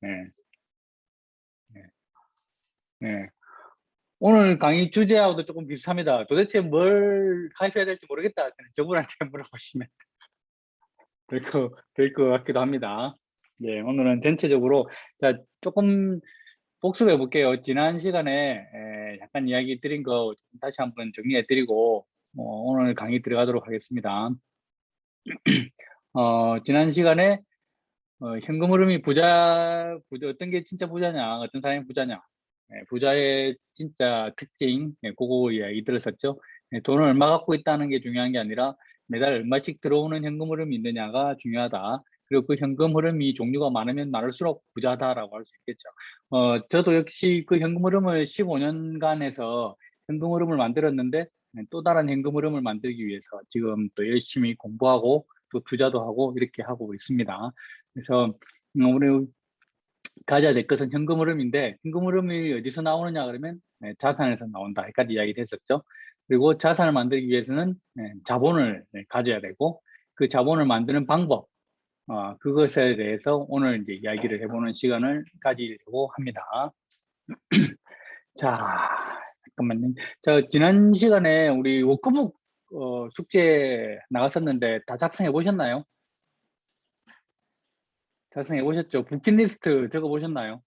네, 네, 네. 오늘 강의 주제하고도 조금 비슷합니다. 도대체 뭘 가입해야 될지 모르겠다. 그냥 저분한테 물어보시면 될 것 같기도 합니다. 네, 오늘은 전체적으로, 자, 조금 복습해 볼게요. 지난 시간에 약간 이야기 드린 거 다시 한번 정리해 드리고, 오늘 강의 들어가도록 하겠습니다. 지난 시간에 현금 흐름이 부자, 어떤 게 진짜 부자냐, 어떤 사람이 부자냐, 부자의 진짜 특징, 그거 이야기 들었었죠. 돈을 얼마 갖고 있다는 게 중요한 게 아니라 매달 얼마씩 들어오는 현금 흐름이 있느냐가 중요하다. 그리고 그 현금 흐름이 종류가 많으면 많을수록 부자다라고 할 수 있겠죠. 저도 역시 그 현금 흐름을 15년간 해서 현금 흐름을 만들었는데 또 다른 현금 흐름을 만들기 위해서 지금 또 열심히 공부하고 또 투자도 하고 이렇게 하고 있습니다. 그래서 우리 가져야 될 것은 현금 흐름인데 현금 흐름이 어디서 나오느냐 그러면 자산에서 나온다. 여기까지 이야기를 했었죠. 그리고 자산을 만들기 위해서는 자본을 가져야 되고 그 자본을 만드는 방법 그것에 대해서 오늘 이제 이야기를 해보는 시간을 가지려고 합니다. 자, 잠깐만요. 지난 시간에 우리 워크북 숙제 나갔었는데 다 작성해 보셨나요? 작성해 보셨죠? 부킷리스트 적어 보셨나요?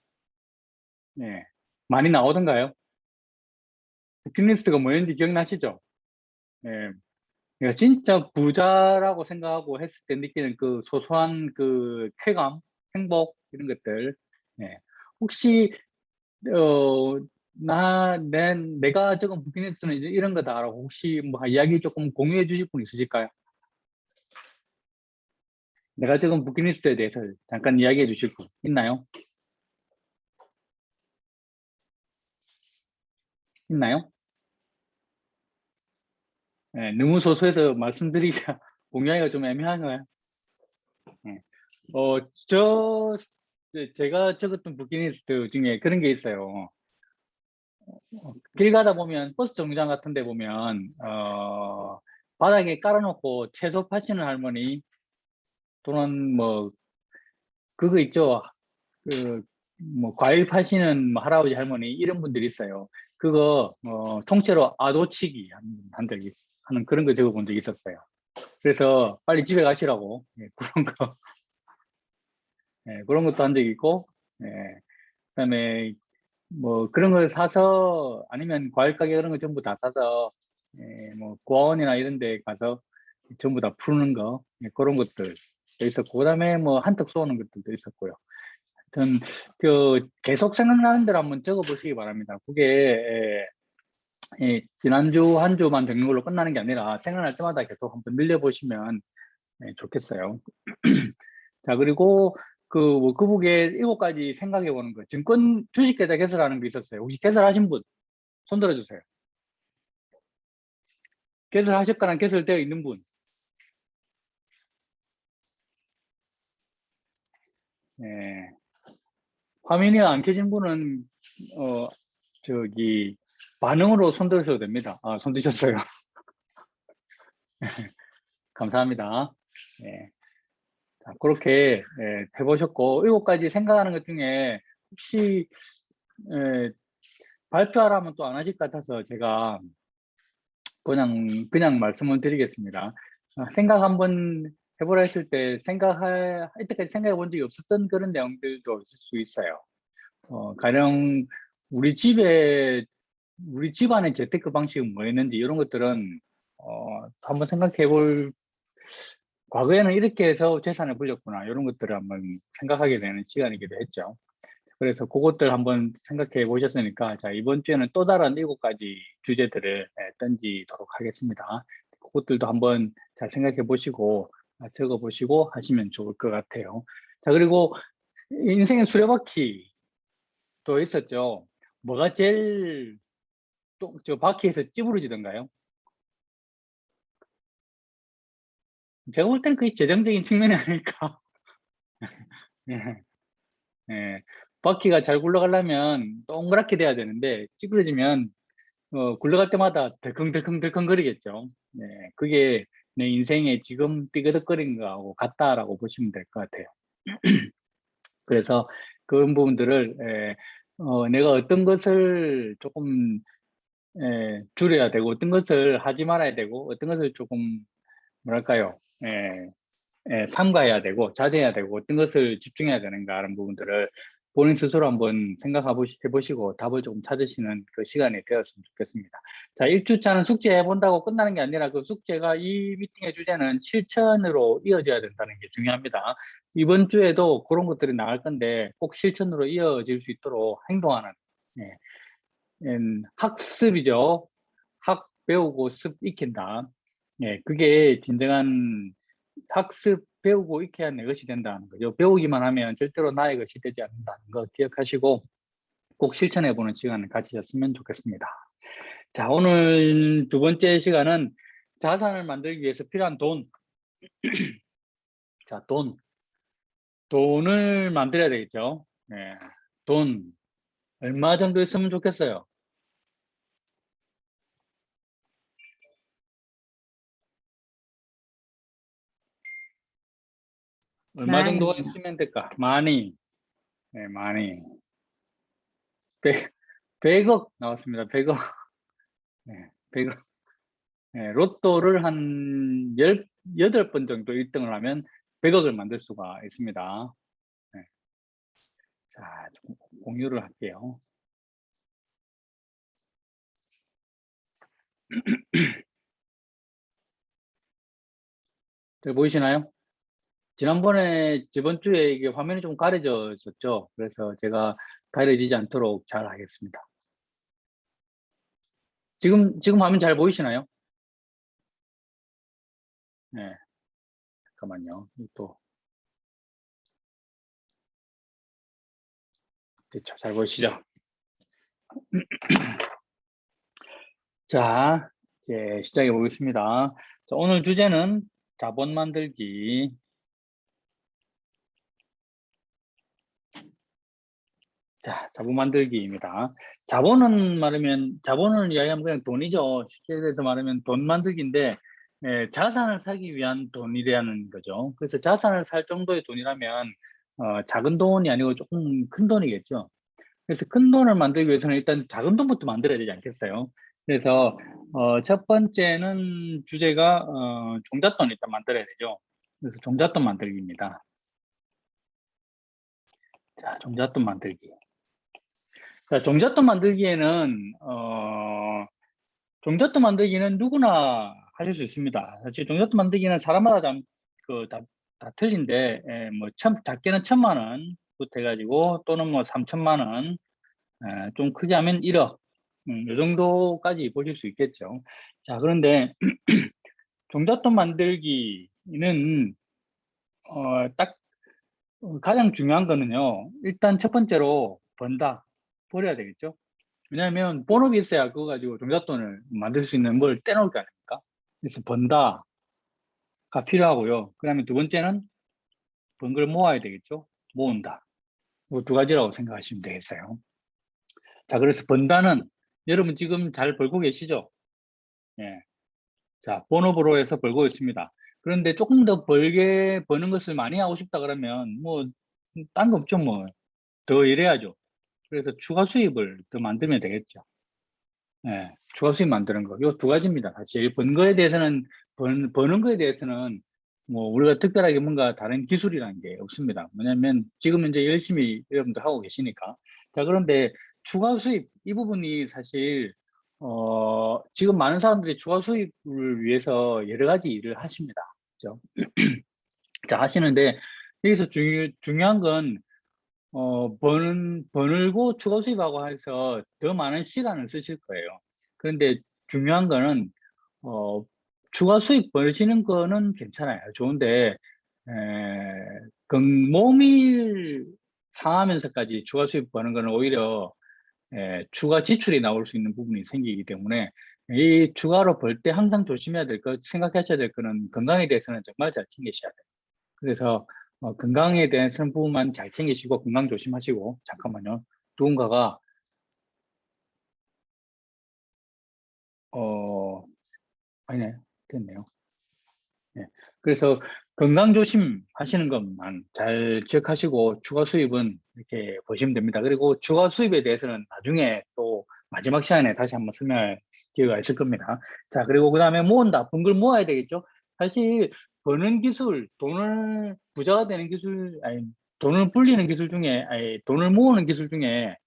네. 많이 나오던가요? 부킷리스트가 뭐였는지 기억나시죠? 네. 내가 진짜 부자라고 생각하고 했을 때 느끼는 그 소소한 그 쾌감, 행복, 이런 것들. 네. 혹시, 내가 적은 부킷리스트는 이제 이런 거다라고 혹시 뭐 이야기 조금 공유해 주실 분 있으실까요? 내가 적은 부킷리스트에 대해서 잠깐 이야기해 주실 분 있나요? 있나요? 네, 너무 소소해서 말씀드리기가, 공유하기가 좀 애매한가요? 네. 어, 저, 제가 적었던 부킷리스트 중에 그런 게 있어요. 길 가다 보면, 버스 정류장 같은 데 보면, 바닥에 깔아놓고 채소 파시는 할머니, 또는 뭐, 그거 있죠. 그, 뭐, 과일 파시는 뭐 할아버지, 할머니, 이런 분들이 있어요. 그거, 통째로 아도치기 하는 그런 거 적어본 적이 있었어요. 그래서 빨리 집에 가시라고, 그런 거, 그런 것도 한 적이 있고, 예, 그다음에 뭐 그런 걸 사서 아니면 과일 가게 그런 거 전부 다 사서 뭐 고아원이나 이런 데 가서 전부 다 푸는 거 그런 것들도 있었고 그다음에 뭐 한턱 쏘는 것들도 있었고요. 하여튼 그 계속 생각나는 대로 한번 적어 보시기 바랍니다. 그게 지난주 한 주만 적는 걸로 끝나는 게 아니라 생각날 때마다 계속 한번 늘려 보시면 좋겠어요. 자, 그리고 그 워크북에 7가지 생각해 보는 거. 증권 주식 계좌 개설하는 게 있었어요. 혹시 개설하신 분? 손 들어주세요. 개설하셨거나 개설되어 있는 분. 네. 화면이 안 켜진 분은, 어, 저기, 반응으로 손 들으셔도 됩니다. 아, 손 드셨어요. 감사합니다. 네. 자, 그렇게 해보셨고, 7가지 생각하는 것 중에 혹시 에, 발표하라면 또 안 하실 것 같아서 제가 그냥 말씀을 드리겠습니다. 생각 한번 해보라 했을 때 이때까지 생각해 본 적이 없었던 그런 내용들도 있을 수 있어요. 가령 우리 집에 우리 집안의 재테크 방식은 뭐였는지 이런 것들은 한번 생각해 볼 과거에는 이렇게 해서 재산을 불렸구나 이런 것들을 한번 생각하게 되는 시간이기도 했죠. 그래서 그것들 한번 생각해 보셨으니까 자 이번 주에는 또 다른 7가지 주제들을 던지도록 하겠습니다. 그것들도 한번 잘 생각해 보시고 적어 보시고 하시면 좋을 것 같아요. 자 그리고 인생의 수레바퀴도 있었죠. 뭐가 제일 저 바퀴에서 찌부러지던가요? 제가 볼 때는 그게 재정적인 측면이 아닐까. 예, 예. 바퀴가 잘 굴러가려면 동그랗게 돼야 되는데 찌그러지면 굴러갈 때마다 덜컹덜컹덜컹 거리겠죠. 네, 그게 내 인생에 지금 삐그덕거리는 거하고 같다라고 보시면 될 것 같아요. 그래서 그런 부분들을 내가 어떤 것을 조금 줄여야 되고 어떤 것을 하지 말아야 되고 어떤 것을 조금 뭐랄까요? 삼가해야 되고 자제해야 되고 어떤 것을 집중해야 되는가 하는 부분들을 본인 스스로 한번 해보시고 답을 조금 찾으시는 그 시간이 되었으면 좋겠습니다. 자, 1주차는 숙제해 본다고 끝나는 게 아니라 그 숙제가 이 미팅의 주제는 실천으로 이어져야 된다는 게 중요합니다. 이번 주에도 그런 것들이 나갈 건데 꼭 실천으로 이어질 수 있도록 행동하는 예, 학습이죠. 학 배우고 습 익힌다. 예, 그게 진정한 학습 배우고 익혀야 내 것이 된다는 거죠. 배우기만 하면 절대로 나의 것이 되지 않는다는 거 기억하시고 꼭 실천해보는 시간을 가지셨으면 좋겠습니다. 자, 오늘 두 번째 시간은 자산을 만들기 위해서 필요한 돈. 자, 돈을 만들어야 되겠죠. 예, 돈 얼마 정도 있으면 좋겠어요. 얼마 정도가 많이. 있으면 될까? 많이. 네, 많이. 100억 나왔습니다. 100억. 네, 100억. 네, 로또를 한 18번 정도 1등을 하면 100억을 만들 수가 있습니다. 네. 자, 좀 공유를 할게요. 보이시나요? 지난번에 저번 주에 이게 화면이 좀 가려져 있었죠. 그래서 제가 가려지지 않도록 잘 하겠습니다. 지금 화면 잘 보이시나요? 네. 잠깐만요. 또 됐죠. 잘 보이시죠? 자, 이제 시작해 보겠습니다. 자, 오늘 주제는 자본 만들기. 자, 자본 만들기입니다. 자본을 이야기하면 그냥 돈이죠. 쉽게 해서 말하면 돈 만들기인데, 자산을 사기 위한 돈이라는 거죠. 그래서 자산을 살 정도의 돈이라면, 작은 돈이 아니고 조금 큰 돈이겠죠. 그래서 큰 돈을 만들기 위해서는 일단 작은 돈부터 만들어야 되지 않겠어요? 그래서, 첫 번째는 주제가, 종잣돈 일단 만들어야 되죠. 그래서 종잣돈 만들기입니다. 자, 종잣돈 만들기. 자, 종잣돈 만들기에는 종잣돈 만들기는 누구나 하실 수 있습니다. 사실 종잣돈 만들기는 사람마다 다 틀린데 뭐 작게는 1,000만 원부터 해가지고 또는 뭐 3,000만 원, 좀 크게 하면 1억, 이 정도까지 보실 수 있겠죠. 자, 그런데 종잣돈 만들기는 딱 가장 중요한 거는요. 일단 첫 번째로 번다, 버려야 되겠죠. 왜냐하면 본업이 있어야 그거 가지고 종잣돈을 만들 수 있는 뭘 떼놓을 거 아닙니까? 그래서 번다가 필요하고요. 그 다음에 두 번째는 번 걸 모아야 되겠죠. 모은다. 이 두 가지라고 생각하시면 되겠어요. 자, 그래서 번다는 여러분 지금 잘 벌고 계시죠? 예. 자, 본업으로 해서 벌고 있습니다. 그런데 조금 더 버는 것을 많이 하고 싶다 그러면 뭐 딴 거 없죠. 뭐 더 일해야죠. 그래서 추가 수입을 더 만들면 되겠죠. 예, 추가 수입 만드는 거. 요 두 가지입니다. 사실 번 거에 대해서는 버는 거에 대해서는 뭐 우리가 특별하게 뭔가 다른 기술이라는 게 없습니다. 뭐냐면 지금 이제 열심히 여러분들 하고 계시니까. 자, 그런데 추가 수입 이 부분이 사실 지금 많은 사람들이 추가 수입을 위해서 여러 가지 일을 하십니다. 그죠? 자, 하시는데 여기서 중요한 건 벌고 추가 수입하고 해서 더 많은 시간을 쓰실 거예요. 그런데 중요한 거는, 어, 추가 수입 벌시는 거는 괜찮아요. 좋은데, 몸이 상하면서까지 추가 수입 버는 거는 오히려, 추가 지출이 나올 수 있는 부분이 생기기 때문에, 이 추가로 벌 때 항상 조심해야 될 거, 생각하셔야 될 거는 건강에 대해서는 정말 잘 챙기셔야 돼요. 그래서 건강에 대해서는 부분만 잘 챙기시고 건강 조심하시고 잠깐만요. 누군가가 아니네 됐네요. 네. 그래서 건강 조심하시는 것만 잘 기억하시고 추가 수입은 이렇게 보시면 됩니다. 그리고 추가 수입에 대해서는 나중에 또 마지막 시간에 다시 한번 설명할 기회가 있을 겁니다. 자, 그리고 그 다음에 모은다. 번 걸 모아야 되겠죠. 사실 버는 기술, 돈을 부자가 되는 기술, 아니 돈을 불리는 기술 중에, 아니 돈을 모으는 기술 중에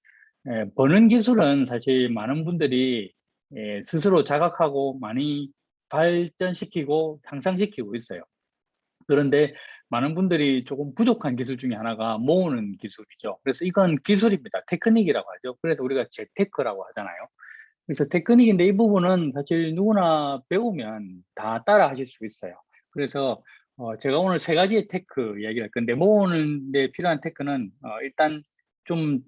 버는 기술은 사실 많은 분들이 스스로 자각하고 많이 발전시키고 향상시키고 있어요. 그런데 많은 분들이 조금 부족한 기술 중에 하나가 모으는 기술이죠. 그래서 이건 기술입니다. 테크닉이라고 하죠. 그래서 우리가 재테크라고 하잖아요. 그래서 테크닉인데 이 부분은 사실 누구나 배우면 다 따라 하실 수 있어요. 그래서 제가 오늘 세 가지의 테크 이야기를 할 건데 모으는 데 필요한 테크는 일단 좀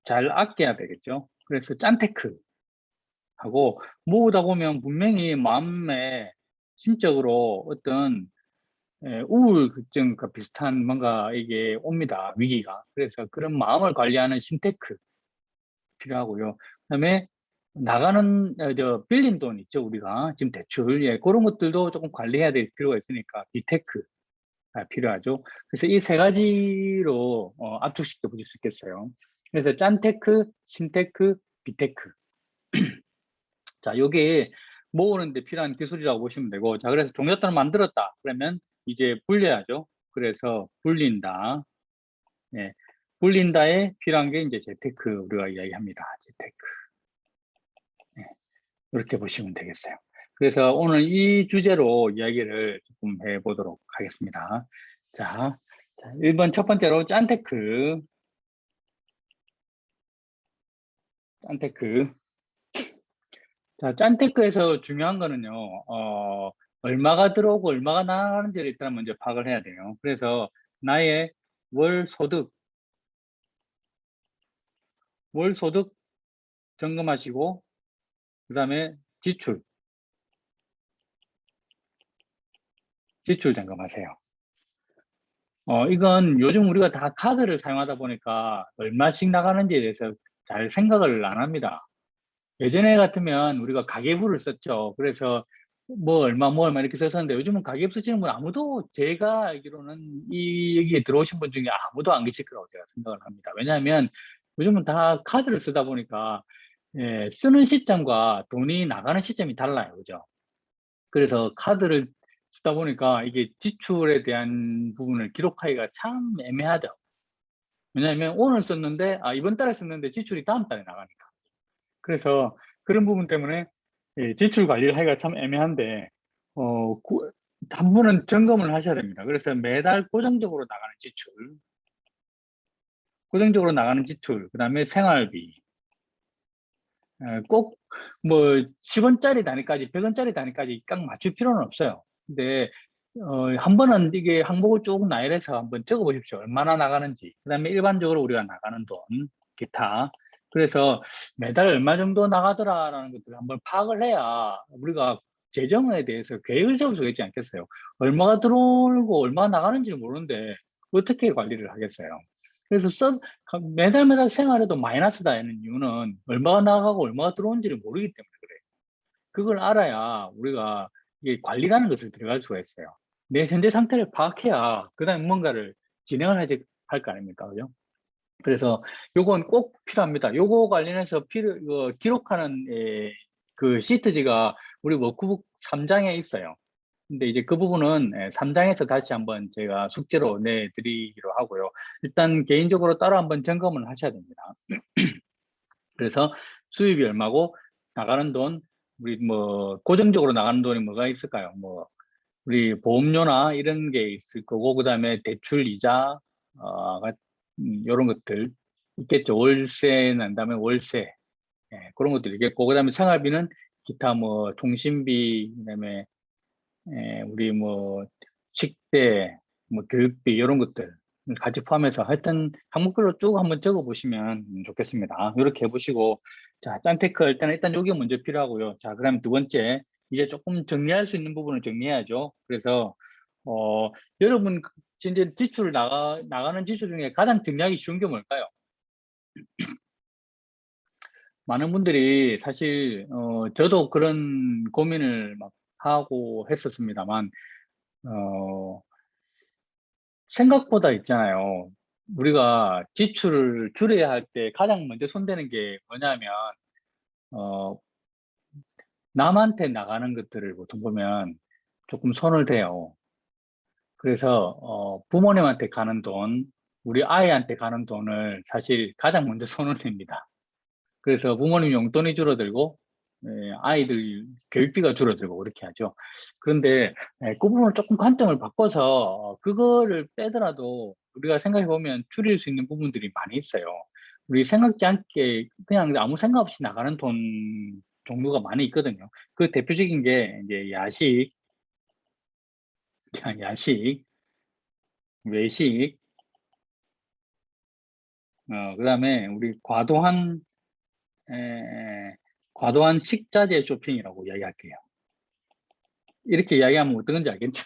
잘 아껴야 되겠죠. 그래서 짠 테크 하고 모으다 보면 분명히 마음에 심적으로 어떤 우울증과 비슷한 뭔가 이게 옵니다. 위기가. 그래서 그런 마음을 관리하는 심테크 필요하고요. 그다음에 나가는 빌린 돈 있죠. 우리가 지금 대출 그런 것들도 조금 관리해야 될 필요가 있으니까 비테크 필요하죠. 그래서 이 세 가지로 압축시켜 보실 수 있겠어요. 그래서 짠테크, 심테크, 비테크. 자, 요게 모으는데 필요한 기술이라고 보시면 되고, 자, 그래서 종잣돈을 만들었다. 그러면 이제 불려야죠. 그래서 불린다. 예. 불린다에 필요한 게 이제 재테크 우리가 이야기합니다. 재테크. 예. 이렇게 보시면 되겠어요. 그래서 오늘 이 주제로 이야기를 조금 해보도록 하겠습니다. 자, 1번 첫 번째로 짠테크. 짠테크. 자, 짠테크에서 중요한 거는요, 얼마가 들어오고 얼마가 나가는지를 일단 먼저 파악을 해야 돼요. 그래서 나의 월 소득 점검하시고, 그 다음에 지출 점검하세요. 이건 요즘 우리가 다 카드를 사용하다 보니까 얼마씩 나가는지에 대해서 잘 생각을 안 합니다. 예전에 같으면 우리가 가계부를 썼죠. 그래서 뭐 얼마 이렇게 썼었는데 요즘은 가계부 쓰시는 분 아무도 제가 알기로는 여기에 들어오신 분 중에 아무도 안 계실 거라고 제가 생각을 합니다. 왜냐하면 요즘은 다 카드를 쓰다 보니까 쓰는 시점과 돈이 나가는 시점이 달라요. 그죠? 그래서 카드를 쓰다 보니까 이게 지출에 대한 부분을 기록하기가 참 애매하죠. 왜냐하면 오늘 썼는데, 이번 달에 썼는데 지출이 다음 달에 나가니까. 그래서 그런 부분 때문에 지출 관리를 하기가 참 애매한데, 한 번은 점검을 하셔야 됩니다. 그래서 매달 고정적으로 나가는 지출, 그 다음에 생활비, 꼭 뭐 10원짜리 단위까지 100원짜리 단위까지 딱 맞출 필요는 없어요. 근데 한 번은 이게 항목을 쭉 나열해서 한번 적어 보십시오. 얼마나 나가는지. 그다음에 일반적으로 우리가 나가는 돈, 기타. 그래서 매달 얼마 정도 나가더라라는 것들을 한번 파악을 해야 우리가 재정에 대해서 계획을 세울 수가 있지 않겠어요. 얼마가 들어오고 얼마가 나가는지를 모르는데 어떻게 관리를 하겠어요. 그래서 매달 생활해도 마이너스다 하는 이유는 얼마가 나가고 얼마가 들어오는지를 모르기 때문에 그래요. 그걸 알아야 우리가 이게 관리라는 것을 들어갈 수가 있어요. 내 현재 상태를 파악해야 그다음에 뭔가를 진행을 하지 할 거 아닙니까? 그죠? 그래서 요건 꼭 필요합니다. 요거 관련해서 기록하는 그 시트지가 우리 워크북 3장에 있어요. 근데 이제 그 부분은 3장에서 다시 한번 제가 숙제로 내드리기로 하고요. 일단 개인적으로 따로 한번 점검을 하셔야 됩니다. 그래서 수입이 얼마고 나가는 돈, 우리 뭐 고정적으로 나가는 돈이 뭐가 있을까요? 뭐 우리 보험료나 이런 게 있을 거고 그다음에 대출 이자 이런 것들 있겠죠. 월세 난 다음에 월세 그런 것들이 있겠고 그다음에 생활비는 기타 뭐 통신비 그다음에 우리 뭐 식대 뭐 교육비 이런 것들 같이 포함해서 하여튼 항목별로 쭉 한번 적어 보시면 좋겠습니다. 이렇게 해보시고 자 짠테크 일단 요게 먼저 필요하고요. 자 그다음 두 번째 이제 조금 정리할 수 있는 부분을 정리해야죠. 그래서 여러분 이제 나가는 지출 중에 가장 정리하기 쉬운 게 뭘까요? 많은 분들이 사실 저도 그런 고민을 막 하고 했었습니다만 생각보다 있잖아요. 우리가 지출을 줄여야 할 때 가장 먼저 손대는 게 뭐냐면, 어, 남한테 나가는 것들을 보통 보면 조금 손을 대요. 그래서, 부모님한테 가는 돈, 우리 아이한테 가는 돈을 사실 가장 먼저 손을 댑니다. 그래서 부모님 용돈이 줄어들고, 아이들 교육비가 줄어들고 그렇게 하죠. 그런데 그 부분을 조금 관점을 바꿔서 그거를 빼더라도 우리가 생각해 보면 줄일 수 있는 부분들이 많이 있어요. 우리 생각지 않게 그냥 아무 생각 없이 나가는 돈 종류가 많이 있거든요. 그 대표적인 게 이제 야식, 야식, 외식, 그다음에 우리 과도한 식자재 쇼핑이라고 이야기할게요. 이렇게 이야기하면 어떤 건지 알겠죠?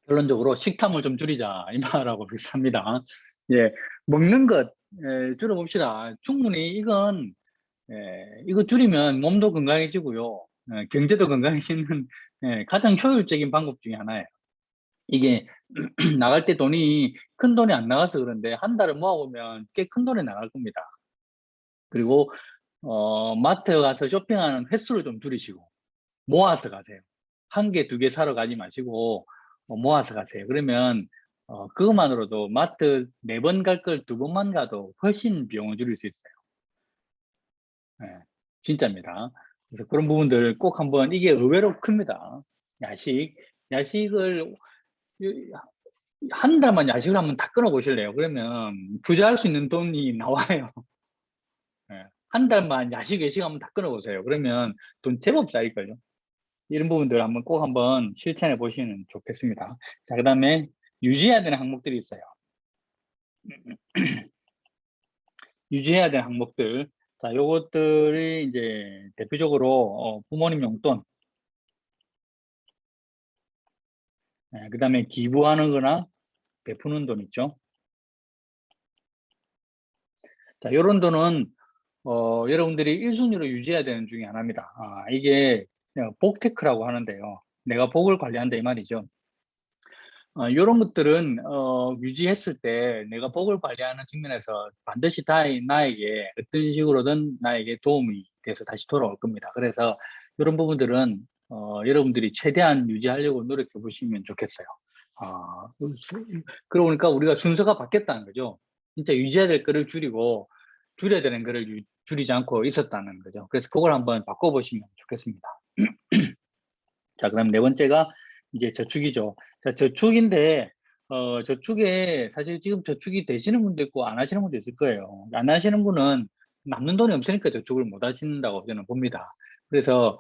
결론적으로 식탐을 좀 줄이자 이 말하고 비슷합니다. 예, 먹는 것 줄여봅시다. 충분히 이거 줄이면 몸도 건강해지고요, 경제도 건강해지는 가장 효율적인 방법 중에 하나예요. 이게 나갈 때 큰 돈이 안 나가서 그런데 한 달을 모아보면 꽤 큰 돈이 나갈 겁니다. 그리고 마트 가서 쇼핑하는 횟수를 좀 줄이시고 모아서 가세요. 한 개, 두 개 사러 가지 마시고 모아서 가세요. 그러면 그것만으로도 마트 4번 갈 걸 2번만 가도 훨씬 비용을 줄일 수 있어요. 예, 진짜입니다. 그래서 그런 부분들 꼭 한번, 이게 의외로 큽니다. 야식을 한 달만 야식을 한번 다 끊어 보실래요? 그러면 투자할 수 있는 돈이 나와요. 예, 한 달만 야식, 외식 한번 다 끊어 보세요. 그러면 돈 제법 쌓일걸요. 이런 부분들 한번 꼭 한번 실천해 보시면 좋겠습니다. 자, 그 다음에 유지해야 되는 항목들이 있어요. 유지해야 되는 항목들. 자, 요것들이 이제 대표적으로 부모님 용돈, 그 다음에 기부하는 거나 베푸는 돈 있죠. 자, 요런 돈은 여러분들이 1순위로 유지해야 되는 중에 하나입니다. 이게 복테크라고 하는데요. 내가 복을 관리한다 이 말이죠. 이런 것들은 유지했을 때 내가 복을 관리하는 측면에서 반드시 나에게 어떤 식으로든 나에게 도움이 돼서 다시 돌아올 겁니다. 그래서 이런 부분들은 여러분들이 최대한 유지하려고 노력해 보시면 좋겠어요. 그러고 보니까 우리가 순서가 바뀌었다는 거죠. 진짜 유지해야 될 거를 줄이고 줄여야 되는 거를 줄이지 않고 있었다는 거죠. 그래서 그걸 한번 바꿔보시면 좋겠습니다. 자, 그럼 네 번째가 이제 저축이죠. 자, 저축인데, 저축에 사실 지금 저축이 되시는 분도 있고 안 하시는 분도 있을 거예요. 안 하시는 분은 남는 돈이 없으니까 저축을 못 하신다고 저는 봅니다. 그래서,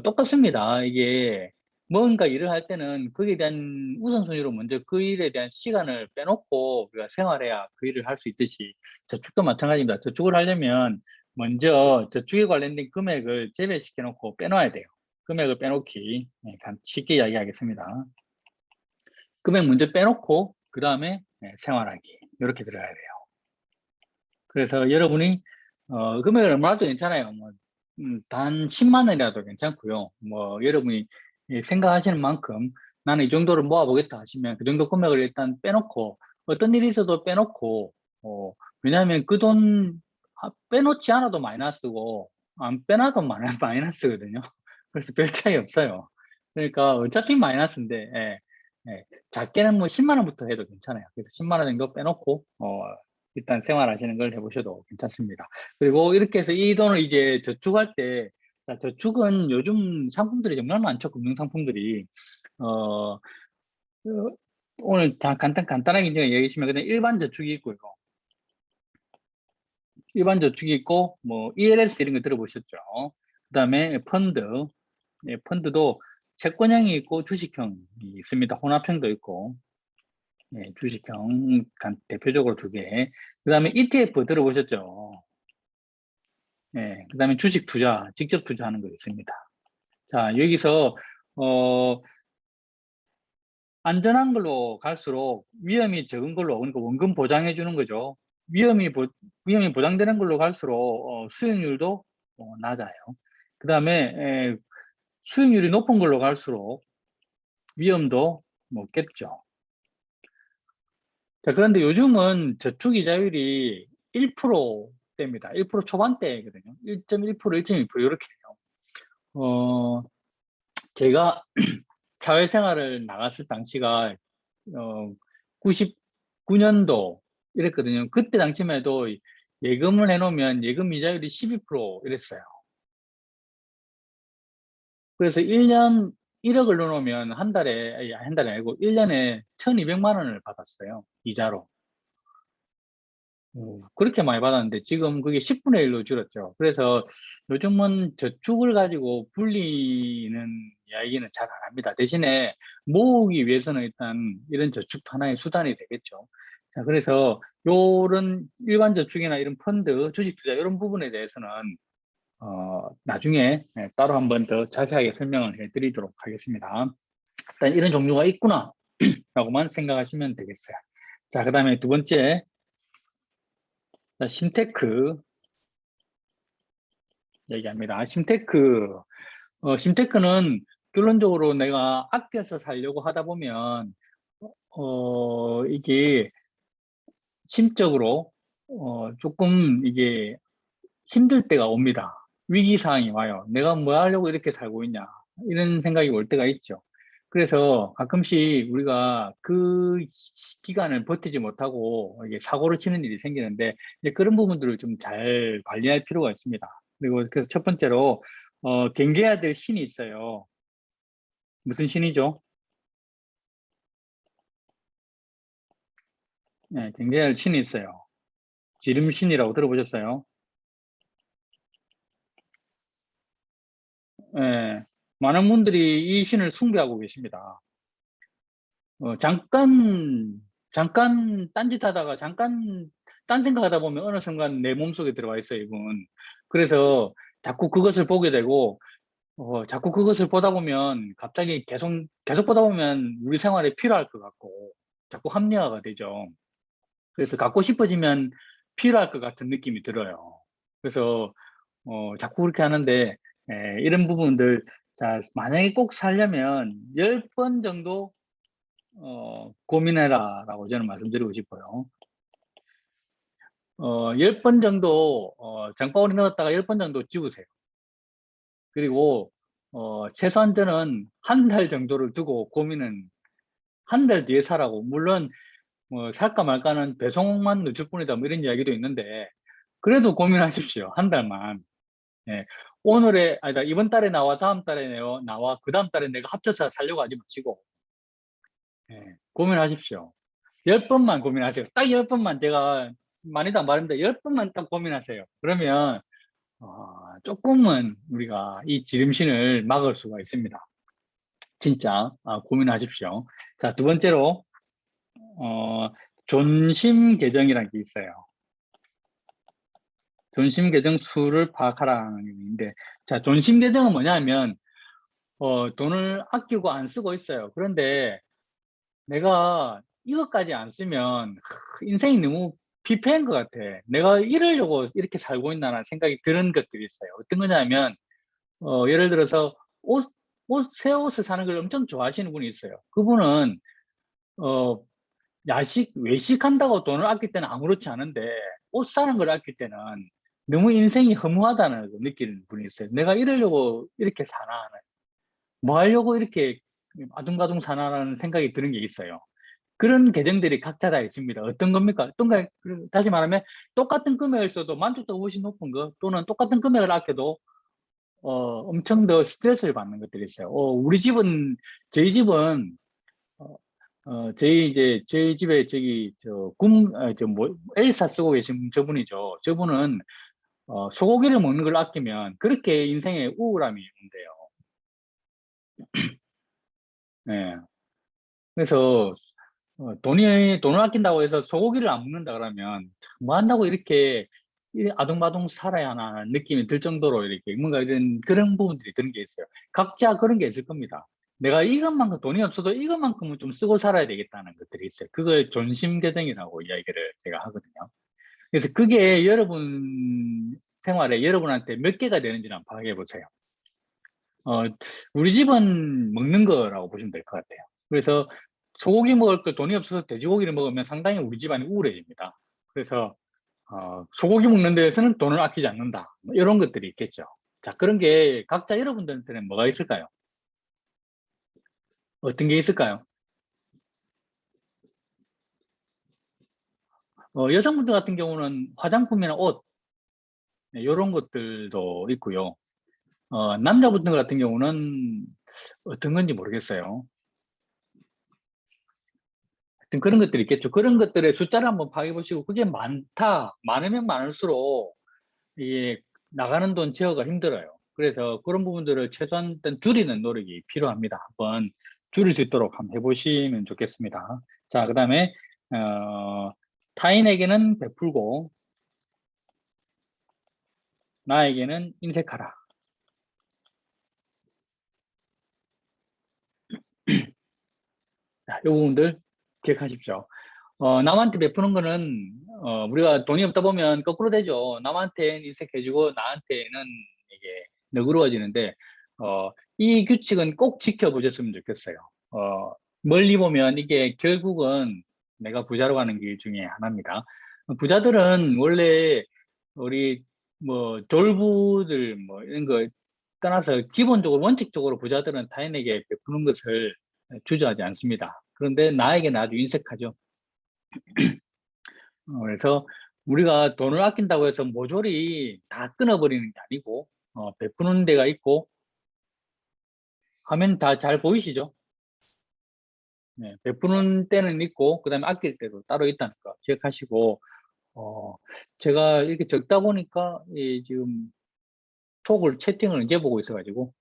똑같습니다. 이게 뭔가 일을 할 때는 거기에 대한 우선순위로 먼저 그 일에 대한 시간을 빼놓고 우리가 생활해야 그 일을 할 수 있듯이 저축도 마찬가지입니다. 저축을 하려면 먼저 저축에 관련된 금액을 제외시켜 놓고 빼놔야 돼요. 금액을 빼놓기. 쉽게 이야기하겠습니다. 금액 먼저 빼놓고 그 다음에 생활하기. 이렇게 들어가야 돼요. 그래서 여러분이 금액을 얼마라도 괜찮아요. 단 10만 원이라도 괜찮고요. 여러분이 생각하시는 만큼 나는 이 정도를 모아보겠다 하시면 그 정도 금액을 일단 빼놓고, 어떤 일이 있어도 빼놓고, 왜냐하면 그 돈 빼놓지 않아도 마이너스고 안 빼놔도 마이너스거든요. 그래서 별 차이 없어요. 그러니까 어차피 마이너스인데, 작게는 뭐 10만 원부터 해도 괜찮아요. 그래서 10만 원 정도 빼놓고 일단 생활하시는 걸 해보셔도 괜찮습니다. 그리고 이렇게 해서 이 돈을 이제 저축할 때, 자, 저축은 요즘 상품들이 정말 많죠. 금융상품들이. 어, 오늘 간단하게 이제 얘기하시면 그냥 일반 저축이 있고요. 일반 저축이 있고, 뭐, ELS 이런 거 들어보셨죠? 그 다음에 펀드. 펀드도 채권형이 있고 주식형이 있습니다. 혼합형도 있고. 주식형 대표적으로 2개. 그 다음에 ETF 들어보셨죠? 그 다음에 주식 투자, 직접 투자하는 거 있습니다. 자, 여기서 안전한 걸로 갈수록 위험이 적은 걸로, 그러니까 원금 보장해 주는 거죠. 위험이 보장되는 걸로 갈수록 수익률도 낮아요. 그 다음에 수익률이 높은 걸로 갈수록 위험도 높겠죠. 자, 그런데 요즘은 저축이자율이 1%대입니다. 1% 초반대거든요. 1.1%, 1.2% 이렇게 돼요. 제가 사회생활을 나갔을 당시가 99년도 이랬거든요. 그때 당시만 해도 예금을 해놓으면 예금 이자율이 12% 이랬어요. 그래서 1년 1억을 넣어놓으면 한 달에 아니고 1년에 1200만 원을 받았어요. 이자로. 그렇게 많이 받았는데 지금 그게 10분의 1로 줄었죠. 그래서 요즘은 저축을 가지고 불리는 이야기는 잘 안 합니다. 대신에 모으기 위해서는 일단 이런 저축도 하나의 수단이 되겠죠. 자, 그래서 요런 일반 저축이나 이런 펀드, 주식 투자 이런 부분에 대해서는 나중에 따로 한번 더 자세하게 설명을 해드리도록 하겠습니다. 일단 이런 종류가 있구나 라고만 생각하시면 되겠어요. 자, 그 다음에 두 번째, 자, 심테크 얘기합니다. 심테크는 결론적으로 내가 아껴서 살려고 하다 보면 이게 심적으로 조금 이게 힘들 때가 옵니다. 위기 상황이 와요. 내가 뭐 하려고 이렇게 살고 있냐 이런 생각이 올 때가 있죠. 그래서 가끔씩 우리가 그 기간을 버티지 못하고 이게 사고를 치는 일이 생기는데 이제 그런 부분들을 좀 잘 관리할 필요가 있습니다. 그리고 그래서 첫 번째로 경계해야 될 신이 있어요. 무슨 신이죠? 네, 경계해야 할 신이 있어요. 지름신이라고 들어보셨어요? 네, 많은 분들이 이 신을 숭배하고 계십니다. 잠깐 딴짓하다가 잠깐 딴 생각하다 보면 어느 순간 내 몸속에 들어와 있어요, 이분. 그래서 자꾸 그것을 보게 되고 자꾸 그것을 보다 보면 갑자기 계속 보다 보면 우리 생활에 필요할 것 같고 자꾸 합리화가 되죠. 그래서 갖고 싶어지면 필요할 것 같은 느낌이 들어요. 그래서 자꾸 그렇게 하는데 이런 부분들 자 만약에 꼭 살려면 10번 정도 고민해라 라고 저는 말씀드리고 싶어요. 10번 정도 장바구니 넣었다가 10번 정도 집으세요. 그리고 최소한 저는 한 달 정도를 두고 고민은 한 달 뒤에 사라고. 물론 뭐 살까 말까는 배송만 늦을 뿐이다 뭐 이런 이야기도 있는데 그래도 고민하십시오. 한 달만. 예. 아니다 이번 달에 나와 다음 달에 나와 그 다음 달에 내가 합쳐서 살려고 하지 마시고 고민하십시오. 10번만 고민하세요. 딱 10번만 제가 많이도 안 바른데 10번만 딱 고민하세요. 그러면 조금은 우리가 이 지름신을 막을 수가 있습니다. 진짜 고민하십시오. 자, 두 번째로 존심 계정이라는 게 있어요. 존심 계정 수를 파악하라는 얘기인데, 자, 존심 계정은 뭐냐면 돈을 아끼고 안 쓰고 있어요. 그런데 내가 이것까지 안 쓰면 인생이 너무 피폐한 것 같아. 내가 이러려고 이렇게 살고 있나라는 생각이 드는 것들이 있어요. 어떤 거냐면 예를 들어서 새 옷을 사는 걸 엄청 좋아하시는 분이 있어요. 그분은 어, 외식한다고 돈을 아낄 때는 아무렇지 않은데 옷 사는 걸 아낄 때는 너무 인생이 허무하다는 걸 느끼는 분이 있어요. 내가 이러려고 이렇게 사나? 뭐 하려고 이렇게 아둥바둥 사나라는 생각이 드는 게 있어요. 그런 계정들이 각자 다 있습니다. 어떤 겁니까? 다시 말하면 똑같은 금액을 써도 만족도가 훨씬 높은 거 또는 똑같은 금액을 아껴도 엄청 더 스트레스를 받는 것들이 있어요. 저희 집은 저희 집에 엘사 쓰고 계신 저분이죠. 저분은 소고기를 먹는 걸 아끼면 그렇게 인생에 우울함이 온대요. 예. 그래서 돈을 아낀다고 해서 소고기를 안 먹는다 그러면 뭐 한다고 이렇게 아둥바둥 살아야 하나 하는 느낌이 들 정도로 이렇게 뭔가 그런 부분들이 드는 게 있어요. 각자 그런 게 있을 겁니다. 내가 이것만큼 돈이 없어도 이것만큼은 좀 쓰고 살아야 되겠다는 것들이 있어요. 그걸 존심계정이라고 이야기를 제가 하거든요. 그래서 그게 여러분 생활에 여러분한테 몇 개가 되는지를 한번 파악해 보세요. 우리 집은 먹는 거라고 보시면 될 것 같아요. 그래서 소고기 먹을 거 돈이 없어서 돼지고기를 먹으면 상당히 우리 집안이 우울해집니다. 그래서 소고기 먹는 데에서는 돈을 아끼지 않는다. 뭐 이런 것들이 있겠죠. 자, 그런 게 각자 여러분들한테는 뭐가 있을까요? 어떤 게 있을까요? 여성분들 같은 경우는 화장품이나 옷, 이런 것들도 있고요. 남자분들 같은 경우는 어떤 건지 모르겠어요. 하여튼 그런 것들이 있겠죠. 그런 것들의 숫자를 한번 파악해 보시고, 그게 많으면 많을수록 이게 나가는 돈 제어가 힘들어요. 그래서 그런 부분들을 최소한 일단 줄이는 노력이 필요합니다. 한번 줄일 수 있도록 한번 해보시면 좋겠습니다. 자, 그 다음에 타인에게는 베풀고 나에게는 인색하라. 자, 이 부분들 기억하십시오. 남한테 베푸는 거는 우리가 돈이 없다 보면 거꾸로 되죠. 남한테 인색해지고 나한테는 이게 너그러워지는데 이 규칙은 꼭 지켜보셨으면 좋겠어요. 어, 멀리 보면 이게 결국은 내가 부자로 가는 길 중에 하나입니다. 부자들은 원래 우리 뭐 졸부들 뭐 이런 거 떠나서 기본적으로 원칙적으로 부자들은 타인에게 베푸는 것을 주저하지 않습니다. 그런데 나에게는 아주 인색하죠. 그래서 우리가 돈을 아낀다고 해서 모조리 다 끊어버리는 게 아니고 베푸는 데가 있고 하면 다 잘 보이시죠? 네, 베푸는 때는 있고 그다음에 아낄 때도 따로 있다는 거 기억하시고 어, 제가 이렇게 적다 보니까 지금 톡을 채팅을 이제 보고 있어가지고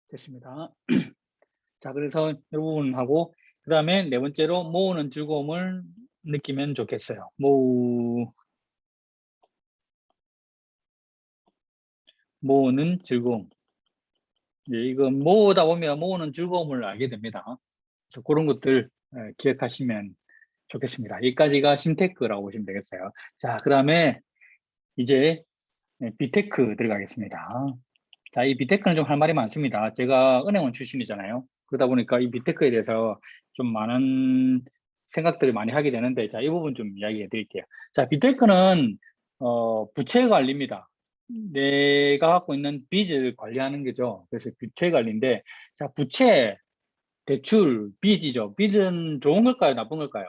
됐습니다. 자, 그래서 이 부분하고 그다음에 네 번째로 모으는 즐거움을 느끼면 좋겠어요. 모으는 즐거움. 이거 모으다 보면 모으는 즐거움을 알게 됩니다. 그래서 그런 것들 기억하시면 좋겠습니다. 여기까지가 심테크라고 보시면 되겠어요. 자, 그 다음에 이제 비테크 들어가겠습니다. 자, 이 비테크는 좀 할 말이 많습니다. 제가 은행원 출신이잖아요. 그러다 보니까 이 비테크에 대해서 좀 많은 생각들을 많이 하게 되는데, 자, 이 부분 좀 이야기해 드릴게요. 자, 비테크는 부채 관리입니다. 내가 갖고 있는 빚을 관리하는 거죠. 그래서 부채 관리인데, 자, 부채, 대출, 빚이죠. 빚은 좋은 걸까요? 나쁜 걸까요?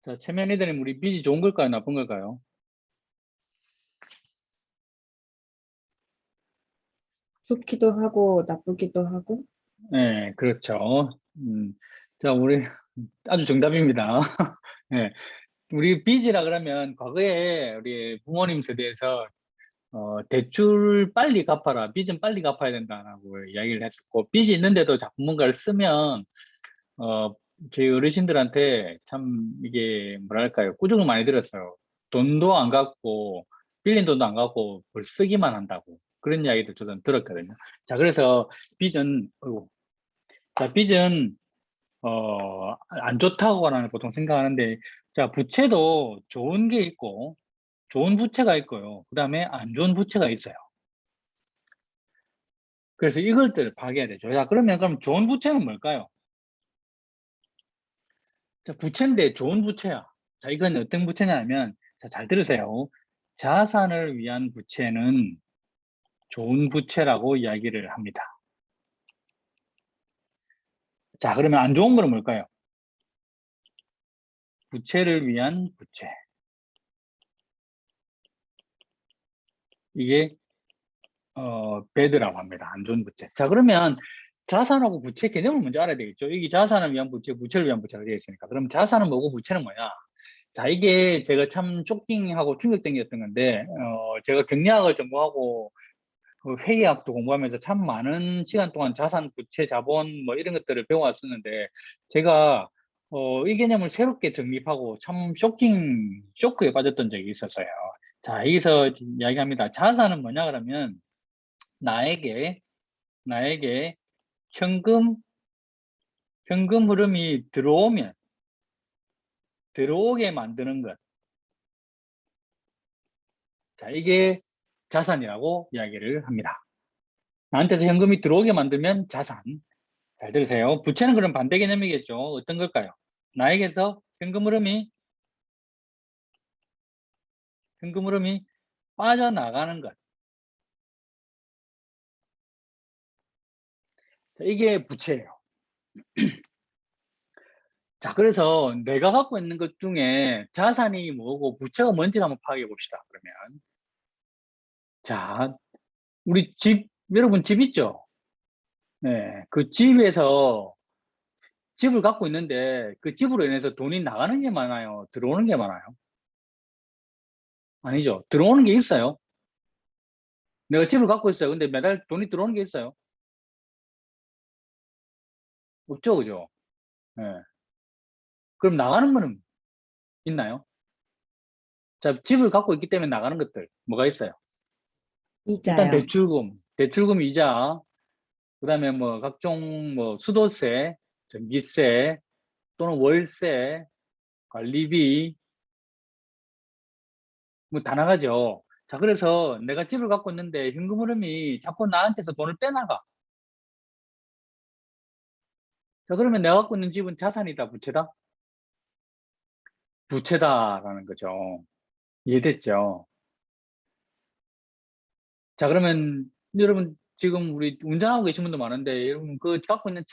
자, 최면 리더님, 우리 빚이 좋은 걸까요? 나쁜 걸까요? 좋기도 하고 나쁘기도 하고. 네, 그렇죠. 자, 우리 아주 정답입니다. 네, 우리 빚이라 그러면 과거에 우리 부모님 세대에서 대출 빨리 갚아라, 빚은 빨리 갚아야 된다라고 이야기를 했었고, 빚이 있는데도 자꾸 뭔가를 쓰면 어, 제 어르신들한테 참 이게 뭐랄까요, 꾸중을 많이 들었어요. 돈도 안 갚고 빌린 돈도 안 갚고 뭘 쓰기만 한다고 그런 이야기도 저는 들었거든요. 자, 그래서 빚은 어이구, 자, 빚은 안 좋다고는 보통 생각하는데, 자, 부채도 좋은 게 있고 좋은 부채가 있고요. 그다음에 안 좋은 부채가 있어요. 그래서 이것들을 파악해야 되죠. 자, 그럼 좋은 부채는 뭘까요? 자, 부채인데 좋은 부채야. 자, 이건 어떤 부채냐면, 자, 잘 들으세요. 자산을 위한 부채는 좋은 부채라고 이야기를 합니다. 자, 그러면 안 좋은 거는 뭘까요? 부채를 위한 부채. 이게 배드라고 합니다. 안 좋은 부채. 자, 그러면 자산하고 부채 개념을 먼저 알아야 되겠죠. 이게 자산을 위한 부채, 부채를 위한 부채가 되어 있으니까. 그럼 자산은 뭐고 부채는 뭐야? 자, 이게 제가 참 쇼킹하고 충격적이었던 건데, 제가 경리학을 전공하고 그 회계학도 공부하면서 참 많은 시간 동안 자산, 부채, 자본 뭐 이런 것들을 배워왔었는데, 제가 이 개념을 새롭게 정립하고 참 쇼크에 빠졌던 적이 있었어요. 자, 여기서 지금 이야기합니다. 자산은 뭐냐 그러면 나에게 현금 흐름이 들어오게 만드는 것. 자, 이게 자산이라고 이야기를 합니다. 나한테서 현금이 들어오게 만들면 자산. 잘 들으세요. 부채는 그럼 반대 개념이겠죠. 어떤 걸까요? 나에게서 현금 흐름이 빠져나가는 것. 자, 이게 부채예요. 자, 그래서 내가 갖고 있는 것 중에 자산이 뭐고 부채가 뭔지 한번 파악해 봅시다. 그러면 자, 우리 여러분 집 있죠? 네, 그 집을 갖고 있는데 그 집으로 인해서 돈이 나가는 게 많아요? 들어오는 게 많아요? 아니죠. 들어오는 게 있어요. 내가 집을 갖고 있어요. 근데 매달 돈이 들어오는 게 있어요? 없죠, 그죠? 네. 그럼 나가는 거는 있나요? 자, 집을 갖고 있기 때문에 나가는 것들 뭐가 있어요? 일단 이자요. 대출금 이자, 그다음에 뭐 각종 뭐 수도세, 전기세 또는 월세, 관리비 뭐 다 나가죠. 자, 그래서 내가 집을 갖고 있는데 현금 흐름이 자꾸 나한테서 돈을 빼나가. 자, 그러면 내가 갖고 있는 집은 자산이다, 부채다? 부채다라는 거죠. 이해됐죠? 자, 그러면 여러분 지금 우리 운전하고 계신 분도 많은데 여러분 그 갖고 있는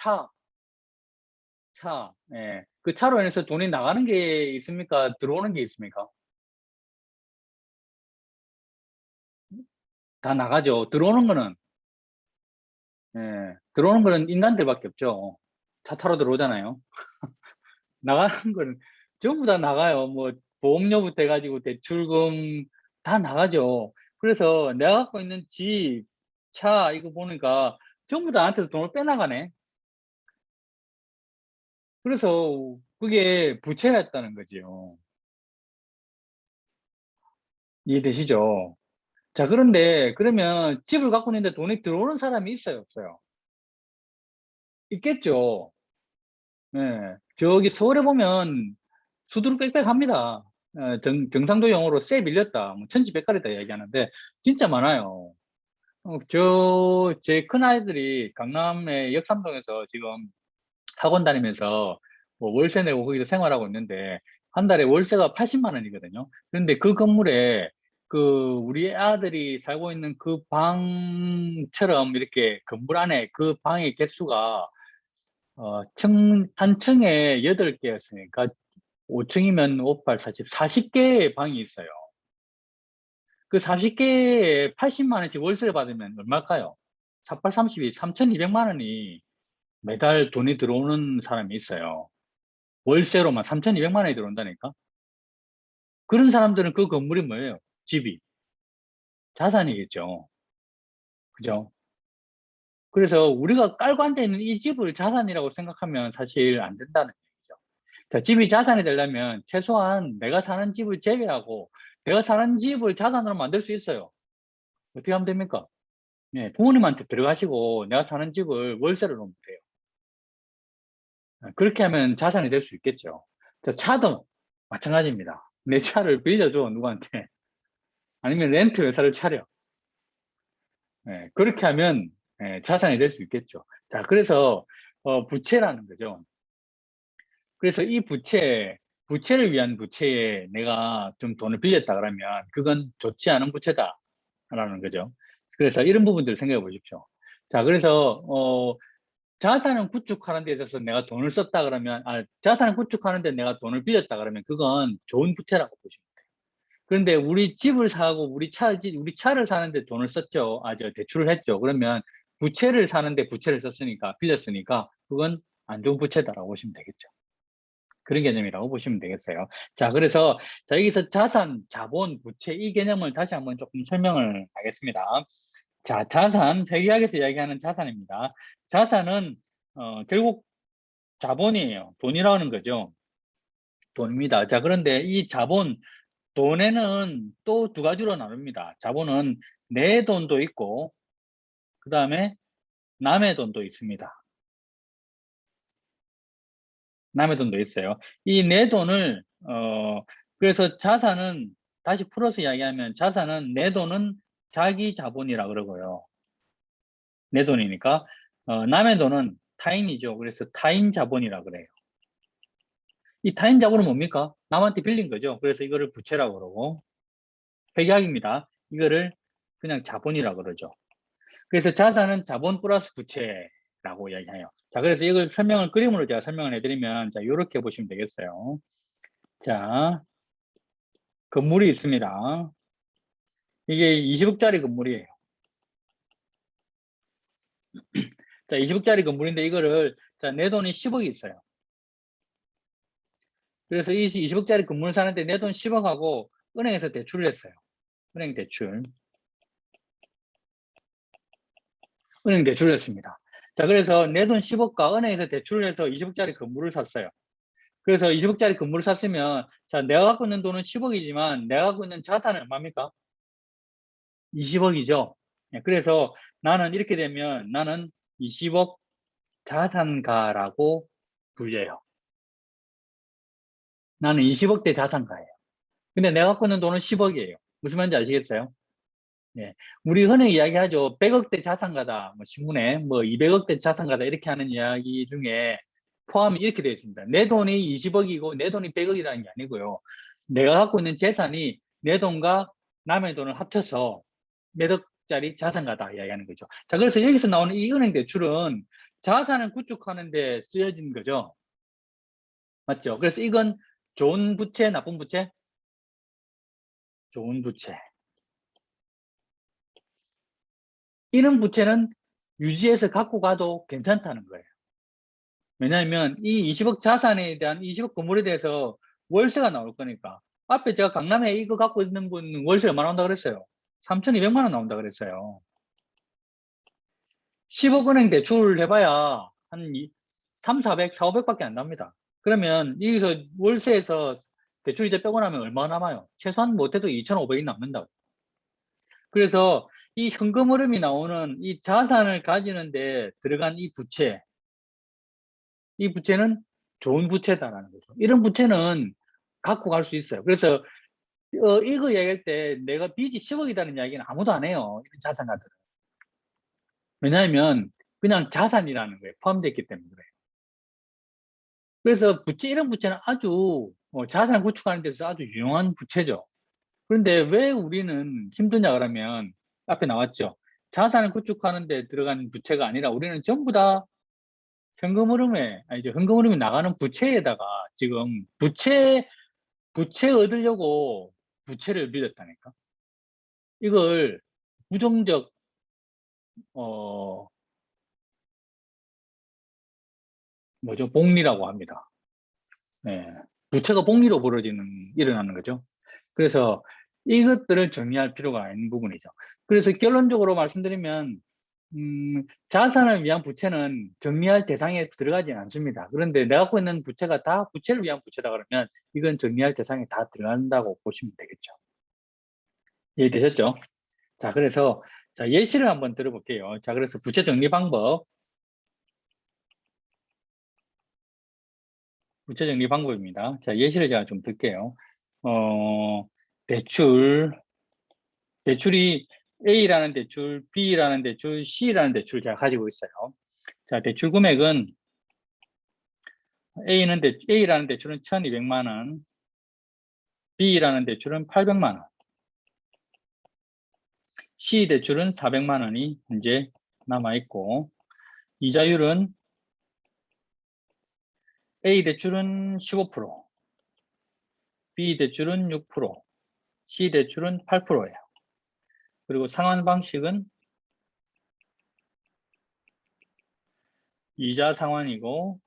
예. 그 차로 인해서 돈이 나가는 게 있습니까? 들어오는 게 있습니까? 다 나가죠. 들어오는 거는 인간들밖에 없죠. 차 타러 들어오잖아요. 나가는 거는 전부 다 나가요. 뭐 보험료부터 해가지고 대출금 다 나가죠. 그래서 내가 갖고 있는 집, 차 이거 보니까 전부 다 나한테서 돈을 빼나가네. 그래서 그게 부채였다는 거지요. 이해되시죠? 자, 그런데 그러면 집을 갖고 있는데 돈이 들어오는 사람이 있어요, 없어요? 있겠죠. 예. 저기 서울에 보면 수두룩 빽빽합니다. 경상도 용어로 쎄 밀렸다, 뭐 천지백갈이다 얘기하는데 진짜 많아요. 제 큰아이들이 강남의 역삼동에서 지금 학원 다니면서 뭐 월세 내고 거기서 생활하고 있는데 한 달에 월세가 80만 원이거든요. 그런데 그 건물에 그 우리 아들이 살고 있는 그 방처럼 이렇게 건물 안에 그 방의 개수가 한 층에 8개였으니까 5층이면 5, 8, 40, 40개의 방이 있어요. 그 40개에 80만 원씩 월세를 받으면 얼마일까요? 48, 32, 3,200만 원이 매달 돈이 들어오는 사람이 있어요. 월세로만 3,200만 원이 들어온다니까? 그런 사람들은 그 건물이 뭐예요? 집이. 자산이겠죠. 그죠? 그래서 우리가 깔고 앉아있는 이 집을 자산이라고 생각하면 사실 안 된다는 얘기죠. 자, 집이 자산이 되려면 최소한 내가 사는 집을 제외하고 내가 사는 집을 자산으로 만들 수 있어요. 어떻게 하면 됩니까? 네, 부모님한테 들어가시고 내가 사는 집을 월세로 놓으면 돼요. 그렇게 하면 자산이 될 수 있겠죠. 자, 차도 마찬가지입니다. 내 차를 빌려줘, 누구한테. 아니면 렌트 회사를 차려. 그렇게 하면 자산이 될 수 있겠죠. 자, 그래서 부채라는 거죠. 그래서 이 부채를 위한 부채에 내가 좀 돈을 빌렸다 그러면 그건 좋지 않은 부채다라는 거죠. 그래서 이런 부분들을 생각해 보십시오. 자, 그래서 자산을 구축하는 데 있어서 내가 돈을 썼다 그러면, 자산을 구축하는 데 내가 돈을 빌렸다 그러면 그건 좋은 부채라고 보시면 돼요. 그런데 우리 집을 사고 우리 차를 사는데 돈을 썼죠. 저 대출을 했죠. 그러면 부채를 사는데 부채를 썼으니까, 빌렸으니까 그건 안 좋은 부채다라고 보시면 되겠죠. 그런 개념이라고 보시면 되겠어요. 자, 그래서 자, 여기서 자산, 자본, 부채 이 개념을 다시 한번 조금 설명을 하겠습니다. 자, 자산, 회계학에서 이야기하는 자산입니다. 자산은 결국 자본이에요. 돈이라는 거죠. 돈입니다. 자, 그런데 이 자본, 돈에는 또 두 가지로 나눕니다. 자본은 내 돈도 있고, 그 다음에 남의 돈도 있습니다. 남의 돈도 있어요. 이 내 돈을 그래서 자산은 다시 풀어서 이야기하면 자산은 내 돈은 자기 자본이라 그러고요. 내 돈이니까 남의 돈은 타인이죠. 그래서 타인 자본이라 그래요. 이 타인 자본은 뭡니까? 남한테 빌린 거죠. 그래서 이거를 부채라고 그러고 회계학입니다. 이거를 그냥 자본이라 그러죠. 그래서 자산은 자본 플러스 부채라고 이야기해요. 자, 그래서 이걸 설명을 그림으로 제가 설명을 해드리면 자, 이렇게 보시면 되겠어요. 자, 건물이 있습니다. 이게 20억짜리 건물이에요. 자, 20억짜리 건물인데 이거를 자, 내 돈이 10억이 있어요. 그래서 이 20억짜리 건물 사는데 내 돈 10억하고 은행에서 대출을 했어요. 은행 대출. 은행 대출을 했습니다. 자, 그래서 내 돈 10억과 은행에서 대출을 해서 20억짜리 건물을 샀어요. 그래서 20억짜리 건물을 샀으면 자, 내가 갖고 있는 돈은 10억이지만 내가 갖고 있는 자산은 얼마입니까? 20억이죠. 그래서 나는 이렇게 되면 나는 20억 자산가라고 불려요. 나는 20억대 자산가예요. 근데 내가 갖고 있는 돈은 10억이에요. 무슨 말인지 아시겠어요? 예. 우리 흔히 이야기하죠. 100억대 자산가다. 뭐 신문에 뭐 200억대 자산가다 이렇게 하는 이야기 중에 포함이 이렇게 되어 있습니다. 내 돈이 20억이고 내 돈이 100억이라는 게 아니고요. 내가 갖고 있는 재산이 내 돈과 남의 돈을 합쳐서 몇 억짜리 자산가다 이야기하는 거죠. 자, 그래서 여기서 나오는 이 은행 대출은 자산을 구축하는 데 쓰여진 거죠. 맞죠? 그래서 이건 좋은 부채, 나쁜 부채? 좋은 부채. 이런 부채는 유지해서 갖고 가도 괜찮다는 거예요. 왜냐하면 이 20억 자산에 대한 20억 건물에 대해서 월세가 나올 거니까. 앞에 제가 강남에 이거 갖고 있는 분 월세 얼마 나온다 그랬어요? 3,200만 원 나온다 그랬어요. 10억 은행 대출 해봐야 한 3, 400, 4, 500밖에 안 납니다. 그러면 여기서 월세에서 대출이자 빼고 나면 얼마 남아요? 최소한 못해도 2,500이 남는다고. 그래서 이 현금 흐름이 나오는 이 자산을 가지는데 들어간 이 부채, 이 부채는 좋은 부채다라는 거죠. 이런 부채는 갖고 갈 수 있어요. 그래서 이거 얘기할 때 내가 빚이 10억이라는 이야기는 아무도 안 해요. 이런 자산가들은. 왜냐하면 그냥 자산이라는 거에 포함되어 있기 때문에 그래요. 그래서 부채, 이런 부채는 아주 자산 구축하는 데서 아주 유용한 부채죠. 그런데 왜 우리는 힘드냐 그러면 앞에 나왔죠. 자산을 구축하는 데 들어가는 부채가 아니라 우리는 전부 다 현금 흐름에, 아니죠. 현금 흐름이 나가는 부채에다가 지금 부채 얻으려고 부채를 빌렸다니까. 이걸 부정적, 어, 뭐죠? 복리라고 합니다. 네. 부채가 복리로 일어나는 거죠. 그래서 이것들을 정리할 필요가 있는 부분이죠. 그래서 결론적으로 말씀드리면 자산을 위한 부채는 정리할 대상에 들어가지 않습니다. 그런데 내가 갖고 있는 부채가 다 부채를 위한 부채다 그러면 이건 정리할 대상에 다 들어간다고 보시면 되겠죠. 이해되셨죠? 자, 그래서 자, 예시를 한번 들어볼게요. 자, 그래서 부채 정리 방법, 부채 정리 방법입니다. 자, 예시를 제가 좀 들게요. 어, 대출, 대출이 A라는 대출, B라는 대출, C라는 대출을 제가 가지고 있어요. 자, 대출 금액은 A라는 대출은 1,200만 원, B라는 대출은 800만 원, C 대출은 400만 원이 현재 남아있고, 이자율은 A 대출은 15%, B 대출은 6%, C 대출은 8%예요. 그리고 상환 방식은 이자 상환이고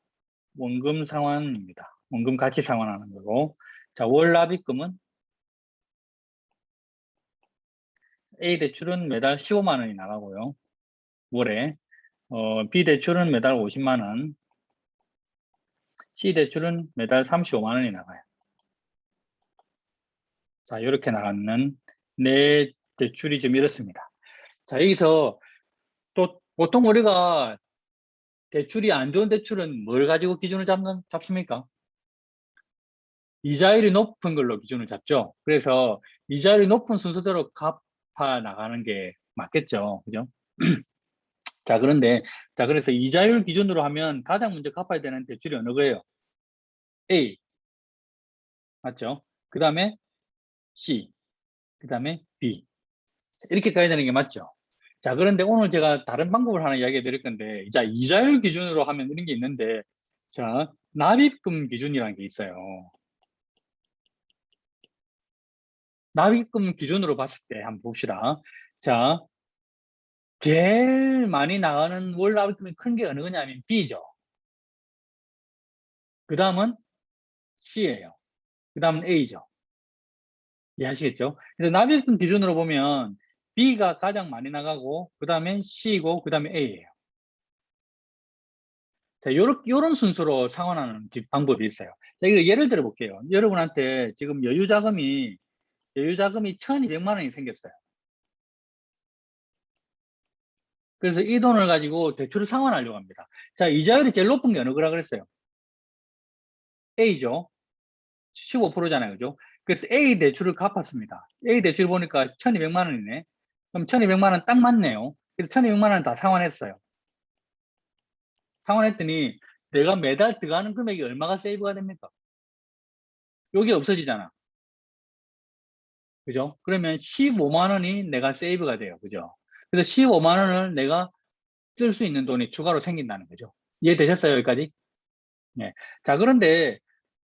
원금 상환입니다. 원금 같이 상환하는 거고, 자, 월 납입금은 A 대출은 매달 15만 원이 나가고요. 월에 B 대출은 매달 50만 원, C 대출은 매달 35만 원이 나가요. 자, 이렇게 나가는 내 대출이 좀 이렇습니다. 자, 여기서 또 보통 우리가 대출이 안 좋은 대출은 뭘 가지고 기준을 잡습니까? 이자율이 높은 걸로 기준을 잡죠. 그래서 이자율이 높은 순서대로 갚아 나가는 게 맞겠죠. 그죠? 자, 그래서 이자율 기준으로 하면 가장 먼저 갚아야 되는 대출이 어느 거예요? A. 맞죠? 그 다음에 C. 그 다음에 B. 이렇게 가야 되는 게 맞죠? 자, 그런데 오늘 제가 다른 방법을 하나 이야기해 드릴 건데, 자, 이자율 기준으로 하면 이런 게 있는데, 자, 납입금 기준이라는 게 있어요. 납입금 기준으로 봤을 때 한번 봅시다. 자, 제일 많이 나가는 월 납입금이 큰 게 어느 거냐면 B죠. 그 다음은 C예요. 그 다음은 A죠. 이해하시겠죠? 그래서 납입금 기준으로 보면 B가 가장 많이 나가고, 그 다음에 C고, 그 다음에 A예요. 자, 요런 순서로 상환하는 방법이 있어요. 자, 이거 예를 들어 볼게요. 여러분한테 지금 여유자금이 1200만 원이 생겼어요. 그래서 이 돈을 가지고 대출을 상환하려고 합니다. 자, 이자율이 제일 높은 게 어느 거라 그랬어요? A죠. 15%잖아요. 그죠? 그래서 A 대출을 갚았습니다. A 대출 보니까 1200만 원이네. 그럼 1200만 원 딱 맞네요. 그래서 1200만 원 다 상환했어요. 상환했더니 내가 매달 들어가는 금액이 얼마가 세이브가 됩니까? 여기 없어지잖아. 그죠? 그러면 15만 원이 내가 세이브가 돼요. 그죠? 그래서 15만 원을 내가 쓸 수 있는 돈이 추가로 생긴다는 거죠. 이해되셨어요? 여기까지? 네. 자, 그런데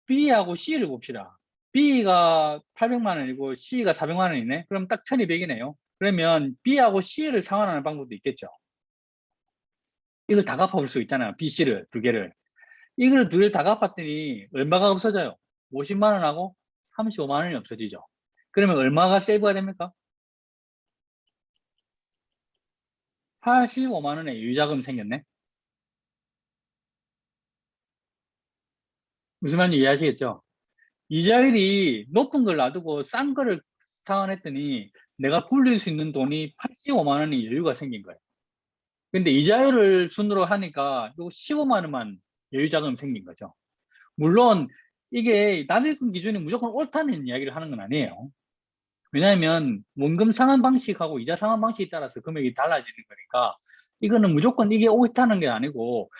B하고 C를 봅시다. B가 800만 원이고 C가 400만 원이네. 그럼 딱 1200이네요. 그러면 B하고 C를 상환하는 방법도 있겠죠. 이걸 다 갚아볼 수 있잖아요. B, C를 두 개를. 이걸 두 개를 다 갚았더니 얼마가 없어져요? 50만 원하고 35만 원이 없어지죠. 그러면 얼마가 세이브가 됩니까? 85만 원의 유자금 생겼네. 무슨 말인지 이해하시겠죠? 이자율이 높은 걸 놔두고 싼 거를 상환했더니 내가 불릴 수 있는 돈이 85만 원이 여유가 생긴 거예요. 근데 이자율을 순으로 하니까 요 15만 원만 여유자금이 생긴 거죠. 물론 이게 납입금 기준이 무조건 옳다는 이야기를 하는 건 아니에요. 왜냐하면 원금 상환 방식하고 이자 상환 방식에 따라서 금액이 달라지는 거니까 이거는 무조건 이게 옳다는 게 아니고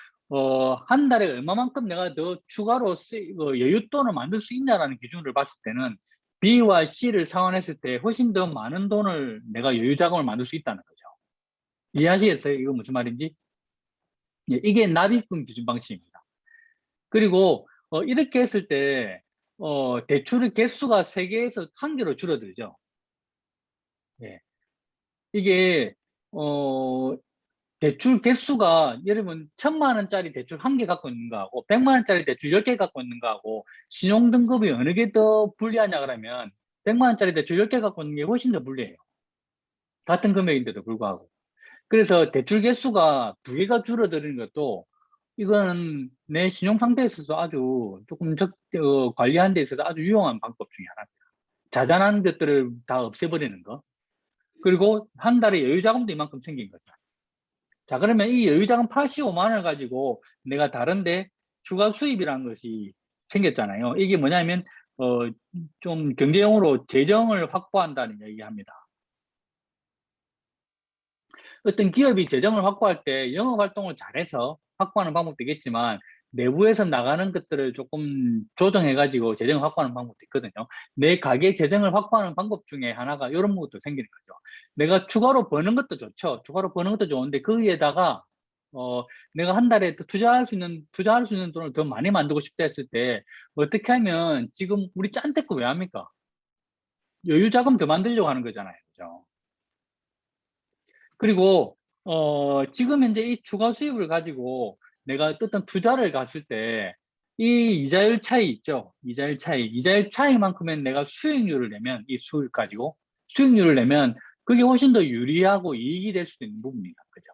한 달에 얼마만큼 내가 더 추가로 여윳돈을 만들 수 있냐라는 기준을 봤을 때는 B와 C를 상환했을 때 훨씬 더 많은 돈을 내가 여유자금을 만들 수 있다는 거죠. 이해하시겠어요? 이거 무슨 말인지? 예, 이게 납입금 기준 방식입니다. 그리고 이렇게 했을 때 대출의 개수가 3개에서 1개로 줄어들죠. 예. 이게 대출 개수가 예를 들면 1000만 원짜리 대출 1개 갖고 있는 거하고 100만 원짜리 대출 10개 갖고 있는 거하고 신용 등급이 어느 게 더 불리하냐 그러면 100만 원짜리 대출 10개 갖고 있는 게 훨씬 더 불리해요. 같은 금액인데도 불구하고. 그래서 대출 개수가 2개가 줄어드는 것도 이거는 내 신용 상태에 있어서 아주 조금 관리하는 데 있어서 아주 유용한 방법 중에 하나입니다. 자잘한 것들을 다 없애버리는 거. 그리고 한 달에 여유자금도 이만큼 생긴 거죠. 자, 그러면 이 여유자금 85만 원을 가지고 내가 다른데 추가 수입이라는 것이 생겼잖아요. 이게 뭐냐면, 좀 경제용어로 재정을 확보한다는 얘기합니다. 어떤 기업이 재정을 확보할 때 영업 활동을 잘해서 확보하는 방법도 있겠지만 내부에서 나가는 것들을 조금 조정해가지고 재정을 확보하는 방법도 있거든요. 내 가게 재정을 확보하는 방법 중에 하나가 이런 것도 생기는 거죠. 내가 추가로 버는 것도 좋죠. 추가로 버는 것도 좋은데 거기에다가 내가 한 달에 또 투자할 수 있는 돈을 더 많이 만들고 싶다 했을 때 어떻게 하면 지금 우리 짠테크 왜 합니까? 여유 자금 더 만들려고 하는 거잖아요. 그죠? 그리고 지금 현재 이 추가 수입을 가지고 내가 어떤 투자를 갔을 때 이 이자율 차이 있죠. 이자율 차이만큼은 내가 수익률을 내면 이 수익 가지고 수익률을 내면 그게 훨씬 더 유리하고 이익이 될 수도 있는 부분입니다. 그죠?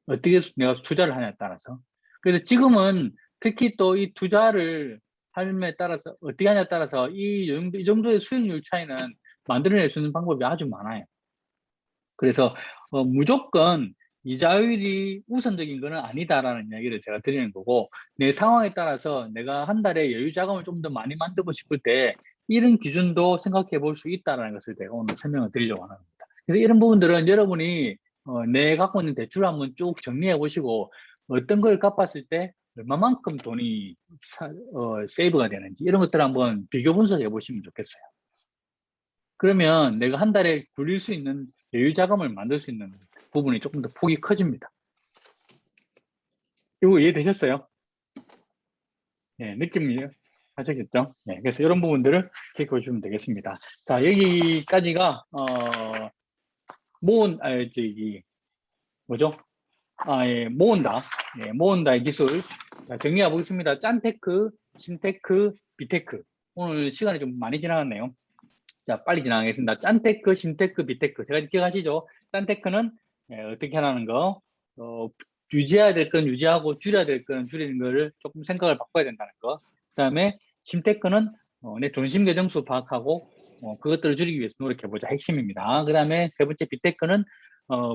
어떻게 내가 투자를 하냐에 따라서. 그래서 지금은 특히 또 이 투자를 삶에 따라서 어떻게 하냐에 따라서 이 정도의 수익률 차이는 만들어낼 수 있는 방법이 아주 많아요. 그래서 무조건 이자율이 우선적인 거는 아니다라는 이야기를 제가 드리는 거고, 내 상황에 따라서 내가 한 달에 여유 자금을 좀 더 많이 만들고 싶을 때 이런 기준도 생각해 볼 수 있다라는 것을 제가 오늘 설명을 드리려고 하는 겁니다. 그래서 이런 부분들은 여러분이 내 갖고 있는 대출을 한번 쭉 정리해 보시고 어떤 걸 갚았을 때 얼마만큼 돈이 세이브가 되는지 이런 것들을 한번 비교 분석해 보시면 좋겠어요. 그러면 내가 한 달에 굴릴 수 있는 여유 자금을 만들 수 있는 부분이 조금 더 폭이 커집니다. 이거 이해되셨어요? 네, 느낌이 하셨겠죠? 네, 그래서 이런 부분들을 기억해 보시면 되겠습니다. 자, 여기까지가 뭐죠? 예, 모은다. 예, 모은다의 기술. 자, 정리해 보겠습니다. 짠테크, 신테크, 비테크. 오늘 시간이 좀 많이 지나갔네요. 자, 빨리 진행하겠습니다. 짠테크, 신테크, 비테크. 제가 기억하시죠? 짠테크는 어떻게 하라는 거, 유지해야 될 건 유지하고 줄여야 될 건 줄이는 거를 조금 생각을 바꿔야 된다는 거. 그 다음에 신테크는 내 존심 계정수 파악하고 그것들을 줄이기 위해서 노력해보자. 핵심입니다. 그 다음에 세 번째 비테크는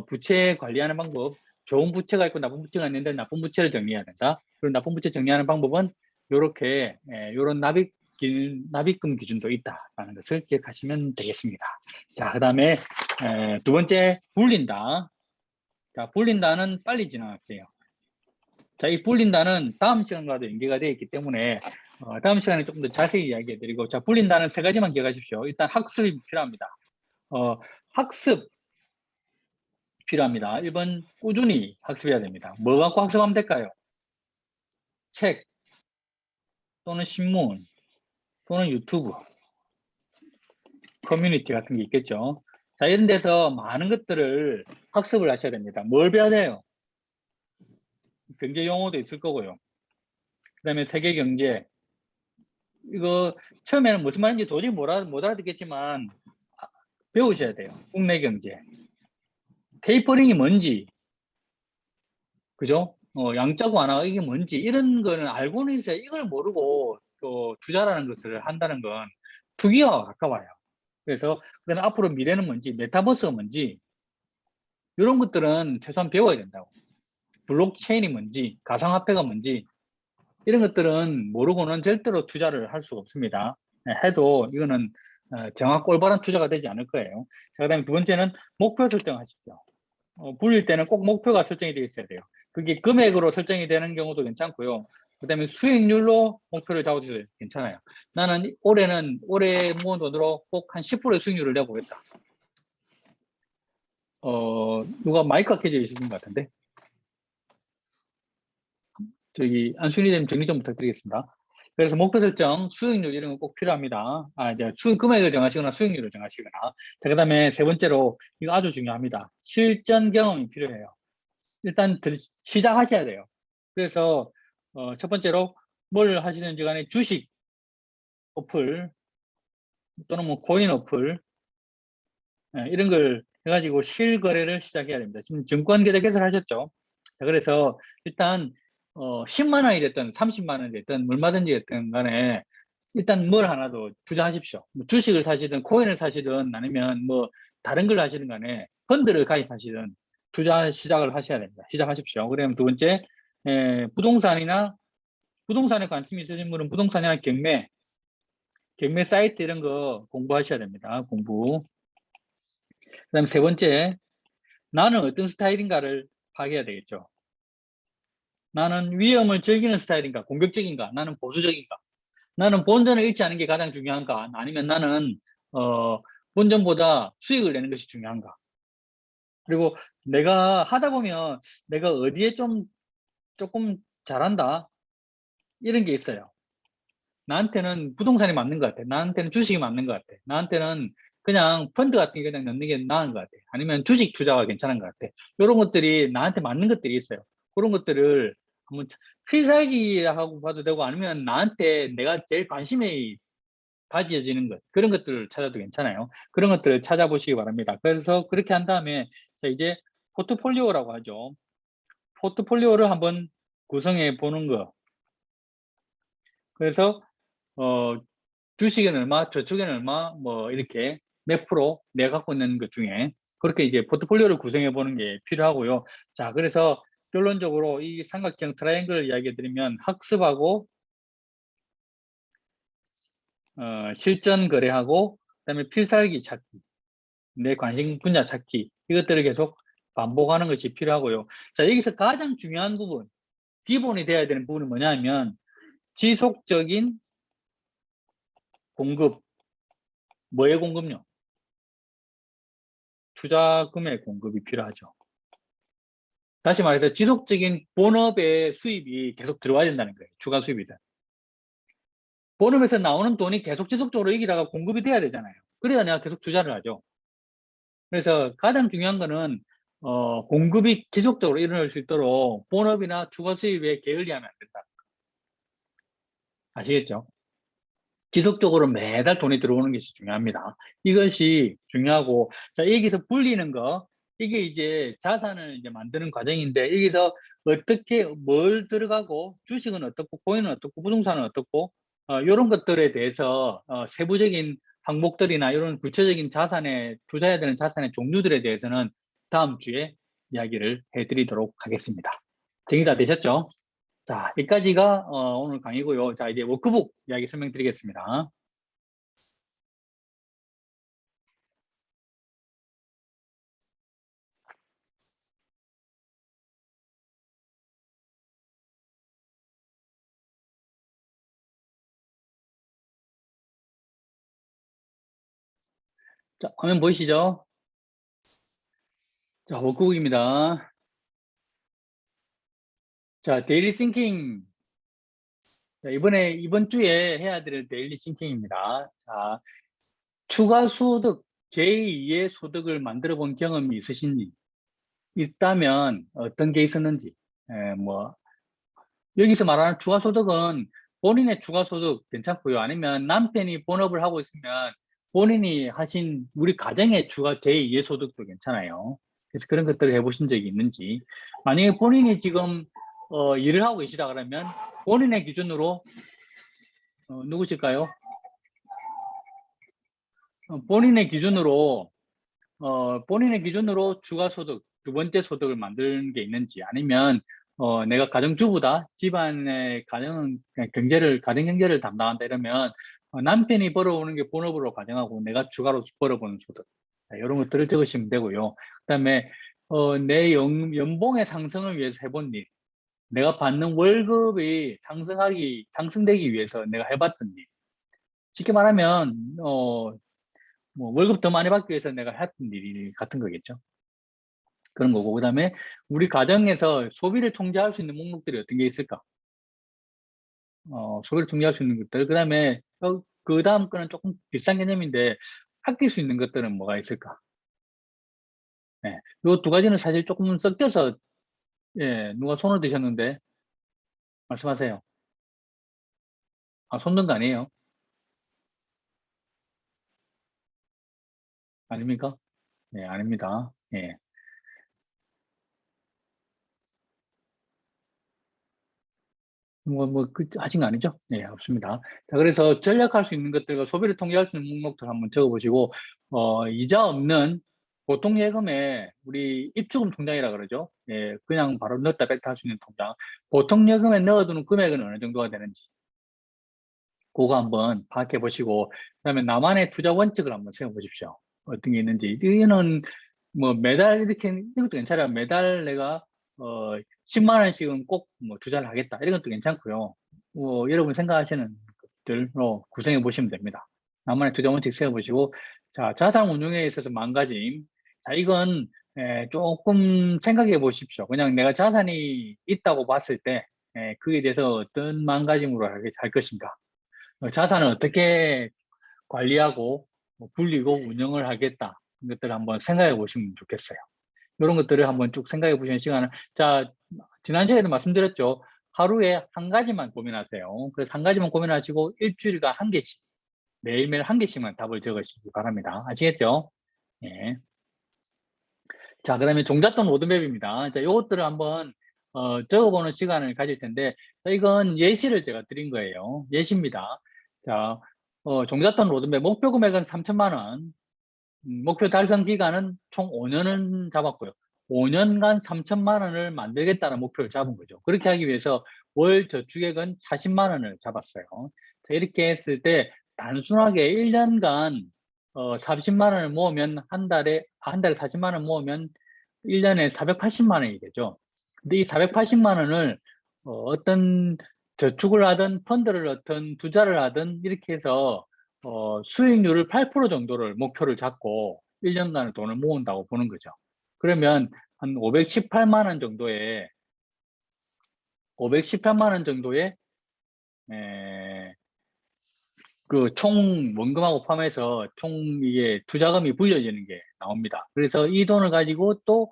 부채 관리하는 방법. 좋은 부채가 있고 나쁜 부채가 있는데 나쁜 부채를 정리해야 된다. 그리고 나쁜 부채 정리하는 방법은 이렇게 이런 납입금 기준도 있다라는 것을 기억하시면 되겠습니다. 자, 그 다음에 두 번째 불린다. 자, 불린다는 빨리 진행할게요. 자, 이 불린다는 다음 시간과도 연계가 되어 있기 때문에 다음 시간에 조금 더 자세히 이야기해 드리고, 자, 불린다는 세 가지만 기억하십시오. 일단 학습이 필요합니다. 학습 필요합니다. 1번 꾸준히 학습해야 됩니다. 뭐 갖고 학습하면 될까요? 책 또는 신문 또는 유튜브, 커뮤니티 같은 게 있겠죠. 자, 이런 데서 많은 것들을 학습을 하셔야 됩니다. 뭘 배워야 돼요? 경제 용어도 있을 거고요. 그 다음에 세계 경제. 이거 처음에는 무슨 말인지 도저히 못 알아듣겠지만 배우셔야 돼요. 국내 경제. 테이퍼링이 뭔지, 그죠? 양자구 완화가 이게 뭔지 이런 거는 알고는 있어요. 이걸 모르고 또 투자라는 것을 한다는 건 투기와 가까워요. 그래서 그다음에 앞으로 미래는 뭔지, 메타버스가 뭔지 이런 것들은 최소한 배워야 된다고. 블록체인이 뭔지, 가상화폐가 뭔지 이런 것들은 모르고는 절대로 투자를 할 수가 없습니다. 해도 이거는 정확 올바른 투자가 되지 않을 거예요. 자, 그다음에 두 번째는 목표 설정하십시오. 불릴 때는 꼭 목표가 설정이 되어 있어야 돼요. 그게 금액으로 설정이 되는 경우도 괜찮고요. 그 다음에 수익률로 목표를 잡아주셔도 괜찮아요. 나는 올해 모은 돈으로 꼭 한 10%의 수익률을 내보겠다. 누가 마이크가 켜져 있으신 것 같은데? 저기 안순이님 정리 좀 부탁드리겠습니다. 그래서 목표 설정, 수익률 이런 거 꼭 필요합니다. 이제 금액을 정하시거나 수익률을 정하시거나. 자, 그 다음에 세 번째로 이거 아주 중요합니다. 실전 경험이 필요해요. 일단 시작하셔야 돼요. 그래서 첫 번째로 뭘 하시는지 간에 주식 어플 또는 뭐 코인 어플 이런 걸 해가지고 실거래를 시작해야 됩니다. 지금 증권 계좌 개설을 하셨죠? 자, 그래서 일단 10만 원이 됐든 30만 원이 됐든 얼마든지 됐든 간에 일단 뭘 하나도 투자하십시오. 뭐 주식을 사시든 코인을 사시든 아니면 뭐 다른 걸 하시든 간에 펀드를 가입하시든 투자 시작을 하셔야 됩니다. 시작하십시오. 그러면 두 번째 부동산에 관심이 있으신 분은 부동산이나 경매 사이트 이런 거 공부하셔야 됩니다. 공부. 그다음 세 번째, 나는 어떤 스타일인가를 파악해야 되겠죠. 나는 위험을 즐기는 스타일인가, 공격적인가, 나는 보수적인가, 나는 본전을 잃지 않은 게 가장 중요한가, 아니면 나는 본전보다 수익을 내는 것이 중요한가. 그리고 내가 하다 보면 내가 어디에 조금 잘한다 이런 게 있어요. 나한테는 부동산이 맞는 것 같아. 나한테는 주식이 맞는 것 같아. 나한테는 그냥 펀드 같은 게 그냥 넣는 게 나은 것 같아. 아니면 주식 투자가 괜찮은 것 같아. 이런 것들이 나한테 맞는 것들이 있어요. 그런 것들을 한번 필살기하고 봐도 되고 아니면 나한테 내가 제일 관심이 가져지는 것 그런 것들을 찾아도 괜찮아요. 그런 것들을 찾아보시기 바랍니다. 그래서 그렇게 한 다음에 자 이제 포트폴리오라고 하죠. 포트폴리오를 한번 구성해 보는 거. 그래서 주식에는 얼마, 저축에는 얼마, 뭐 이렇게 몇 프로 내가 갖고 있는 것 중에 그렇게 이제 포트폴리오를 구성해 보는 게 필요하고요. 자, 그래서 결론적으로 이 삼각형 트라이앵글 이야기 드리면 학습하고 실전 거래하고 그다음에 필살기 찾기, 내 관심 분야 찾기 이것들을 계속 반복하는 것이 필요하고요. 자, 여기서 가장 중요한 부분, 기본이 돼야 되는 부분이 뭐냐면 지속적인 공급. 뭐의 공급요? 투자금의 공급이 필요하죠. 다시 말해서 지속적인 본업의 수입이 계속 들어와야 된다는 거예요. 추가 수입이든. 본업에서 나오는 돈이 계속 지속적으로 여기다가 공급이 돼야 되잖아요. 그래야 내가 계속 투자를 하죠. 그래서 가장 중요한 거는 공급이 지속적으로 일어날 수 있도록 본업이나 추가 수입에 게을리하면 안 된다. 아시겠죠? 지속적으로 매달 돈이 들어오는 것이 중요합니다. 이것이 중요하고, 자, 여기서 불리는 거, 이게 이제 자산을 이제 만드는 과정인데, 여기서 어떻게, 뭘 들어가고, 주식은 어떻고, 코인은 어떻고, 부동산은 어떻고, 이런 것들에 대해서 세부적인 항목들이나 이런 구체적인 자산에, 투자해야 되는 자산의 종류들에 대해서는 다음 주에 이야기를 해드리도록 하겠습니다. 정리 다 되셨죠? 자, 여기까지가 오늘 강의고요. 자, 이제 워크북 이야기 설명드리겠습니다. 자, 화면 보이시죠? 자, 워크북입니다. 자, 데일리 싱킹. 자, 이번 주에 해야 될 데일리 싱킹입니다. 자, 추가 소득, 제2의 소득을 만들어 본 경험이 있으신지, 있다면 어떤 게 있었는지, 뭐, 여기서 말하는 추가 소득은 본인의 추가 소득 괜찮고요. 아니면 남편이 본업을 하고 있으면 본인이 하신 우리 가정의 추가 제2의 소득도 괜찮아요. 그래서 그런 것들을 해보신 적이 있는지. 만약에 본인이 지금 일을 하고 계시다 그러면 본인의 기준으로 누구실까요? 본인의 기준으로 추가 소득, 두 번째 소득을 만드는 게 있는지, 아니면 내가 가정주부다, 집안의 가정 경제를 담당한다 이러면 남편이 벌어오는 게 본업으로 가정하고 내가 추가로 벌어보는 소득, 자, 이런 것들을 적으시면 되고요. 그다음에 내 연봉의 상승을 위해서 해본 일, 내가 받는 월급이 상승되기 위해서 내가 해봤던 일. 쉽게 말하면 뭐 월급 더 많이 받기 위해서 내가 했던 일 같은 거겠죠. 그런 거고, 그다음에 우리 가정에서 소비를 통제할 수 있는 목록들이 어떤 게 있을까? 소비를 통제할 수 있는 것들. 그다음에 그 다음 거는 조금 비싼 개념인데 아낄 수 있는 것들은 뭐가 있을까? 네. 요 두 가지는 사실 조금 섞여서, 예, 누가 손을 드셨는데 말씀하세요. 아, 손든 거 아니에요? 아닙니까? 네, 아닙니다. 예. 아직 아니죠? 네, 없습니다. 자, 그래서 전략할 수 있는 것들과 소비를 통제할 수 있는 목록들 한번 적어보시고, 이자 없는 보통 예금에 우리 입주금 통장이라 그러죠. 예, 그냥 바로 넣었다 뺐다 할 수 있는 통장. 보통 예금에 넣어두는 금액은 어느 정도가 되는지, 그거 한번 파악해 보시고, 그다음에 나만의 투자 원칙을 한번 세워보십시오. 어떤 게 있는지. 이거는 뭐 매달 이것도 괜찮아요. 매달 내가 어 10만 원씩은 꼭 뭐 투자를 하겠다. 이런 것도 괜찮고요. 뭐 여러분 생각하시는 것들로 구성해 보시면 됩니다. 나만의 투자 원칙 세워보시고, 자, 자산 운용에 있어서 망가짐. 자, 이건 조금 생각해 보십시오. 그냥 내가 자산이 있다고 봤을 때 그에 대해서 어떤 망가짐으로 할 것인가. 자산을 어떻게 관리하고 뭐 불리고 운영을 하겠다. 이것들을 한번 생각해 보시면 좋겠어요. 이런 것들을 한번 쭉 생각해 보시는 시간을, 자, 지난 시간에도 말씀드렸죠. 하루에 한 가지만 고민하세요. 그래서 한 가지만 고민하시고 일주일간 한 개씩, 매일매일 한 개씩만 답을 적으시기 바랍니다. 아시겠죠? 예. 자, 그다음에 종잣돈 로드맵입니다. 자, 이것들을 한번 적어보는 시간을 가질 텐데, 자, 이건 예시를 제가 드린 거예요. 예시입니다. 자, 종잣돈 로드맵 목표 금액은 3천만 원. 목표 달성 기간은 총 5년은 잡았고요. 5년간 3천만 원을 만들겠다는 목표를 잡은 거죠. 그렇게 하기 위해서 월 저축액은 40만 원을 잡았어요. 자, 이렇게 했을 때 단순하게 1년간 40만 원을 모으면 한 달에 40만 원 모으면 1년에 480만 원이 되죠. 근데 이 480만 원을 어떤 저축을 하든 펀드를 넣든 투자를 하든 이렇게 해서 수익률을 8% 정도를 목표를 잡고 1년간의 돈을 모은다고 보는 거죠. 그러면 한 518만 원 정도의 518만 원 정도의 그 총 원금하고 포함해서 총 이게 투자금이 불려지는 게 나옵니다. 그래서 이 돈을 가지고 또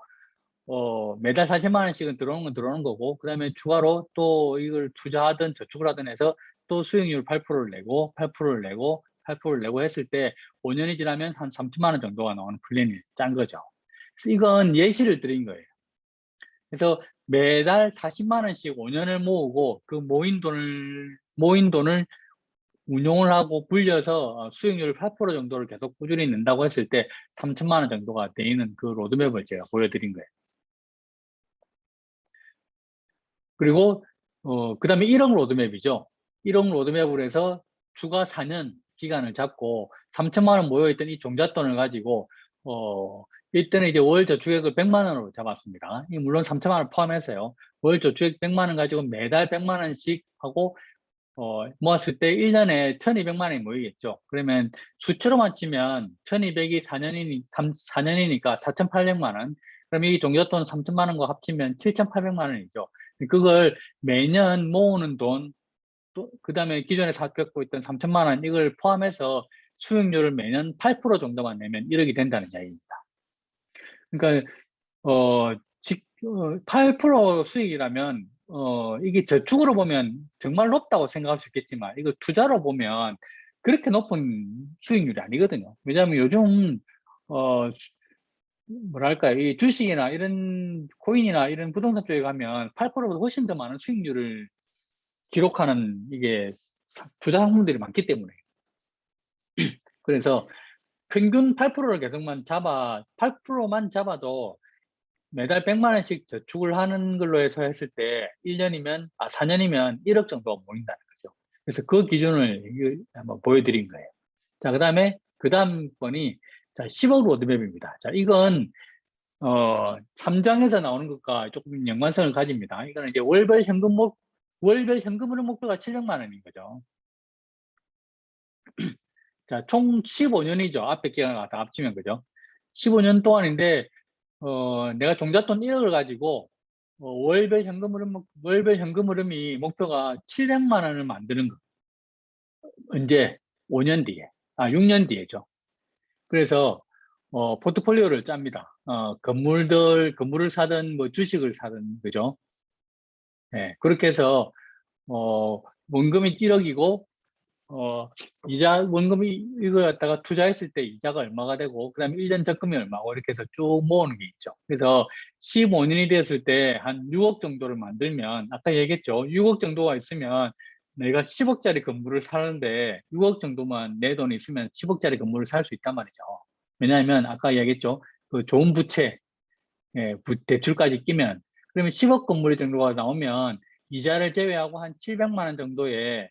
매달 40만 원씩은 들어오는 건 들어오는 거고, 그 다음에 추가로 또 이걸 투자하든 저축을 하든 해서 또 수익률 8%를 내고, 8%를 내고, 8%를 내고 했을 때 5년이 지나면 한 30만 원 정도가 나오는 플랜이 짠 거죠. 그래서 이건 예시를 드린 거예요. 그래서 매달 40만 원씩 5년을 모으고 그 모인 돈을 운용을 하고 불려서 수익률 8% 정도를 계속 꾸준히 낸다고 했을 때 3천만 원 정도가 되는 그 로드맵을 제가 보여드린 거예요. 그리고 그 다음에 1억 로드맵이죠. 1억 로드맵으로 해서 추가 4년 기간을 잡고 3천만 원 모여있던 이 종잣돈을 가지고 이때는 이제 월 저축액을 100만 원으로 잡았습니다. 물론 3천만 원 포함해서요. 월 저축액 100만 원 가지고 매달 100만 원씩 하고 모았을 때 1년에 1200만 원이 모이겠죠. 그러면 수치로만 치면 1200이 4년이니까 4800만 원. 그럼 이 종잣돈 3000만 원과 합치면 7800만 원이죠. 그걸 매년 모으는 돈, 또 그다음에 기존에 갖고 있던 3천만 원 이걸 포함해서 수익률을 매년 8% 정도만 내면 1억이 된다는 이야기입니다. 그러니까 8% 수익이라면 이게 저축으로 보면 정말 높다고 생각할 수 있겠지만 이거 투자로 보면 그렇게 높은 수익률이 아니거든요. 왜냐하면 요즘 뭐랄까 이 주식이나 이런 코인이나 이런 부동산 쪽에 가면 8%보다 훨씬 더 많은 수익률을 기록하는 이게 투자 상품들이 많기 때문에 그래서 평균 8%를 계속만 8%만 잡아도 매달 100만 원씩 저축을 하는 걸로 해서 했을 때 4년이면 1억 정도가 모인다는 거죠. 그래서 그 기준을 한번 보여드린 거예요. 자, 그 다음 번이 자, 10억 로드맵입니다. 자, 이건 3장에서 나오는 것과 조금 연관성을 가집니다. 이거는 이제 월별 현금 흐름 목표가 700만 원인 거죠. 자, 총 15년이죠. 앞에 기간을 다 합치면 그죠? 15년 동안인데 내가 종잣돈 1억을 가지고 월별 현금 흐름이 목표가 700만 원을 만드는 거. 언제? 5년 뒤에. 6년 뒤에죠. 그래서 포트폴리오를 짭니다. 건물을 사든 뭐 주식을 사든 그죠? 네, 그렇게 해서 원금이 1억이고 원금이 이걸 갖다가 투자했을 때 이자가 얼마가 되고, 그 다음에 1년 적금이 얼마고, 이렇게 해서 쭉 모으는 게 있죠. 그래서 15년이 되었을 때 한 6억 정도를 만들면, 아까 얘기했죠. 6억 정도가 있으면 내가 10억짜리 건물을 사는데 6억 정도만 내 돈이 있으면 10억짜리 건물을 살 수 있단 말이죠. 왜냐하면 아까 얘기했죠. 그 좋은 부채, 대출까지 끼면, 그러면 10억 건물이 정도가 나오면 이자를 제외하고 한 700만 원 정도의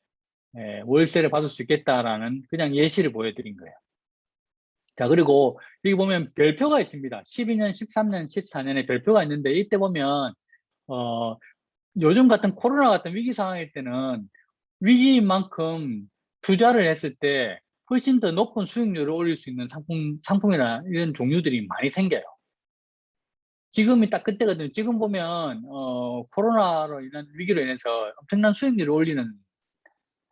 월세를 받을 수 있겠다라는 그냥 예시를 보여드린 거예요. 자, 그리고 여기 보면 별표가 있습니다. 12년, 13년, 14년에 별표가 있는데 이때 보면 요즘 같은 코로나 같은 위기 상황일 때는 위기인 만큼 투자를 했을 때 훨씬 더 높은 수익률을 올릴 수 있는 상품이나 이런 종류들이 많이 생겨요. 지금이 딱 그때거든요. 지금 보면 코로나로 인한 위기로 인해서 엄청난 수익률을 올리는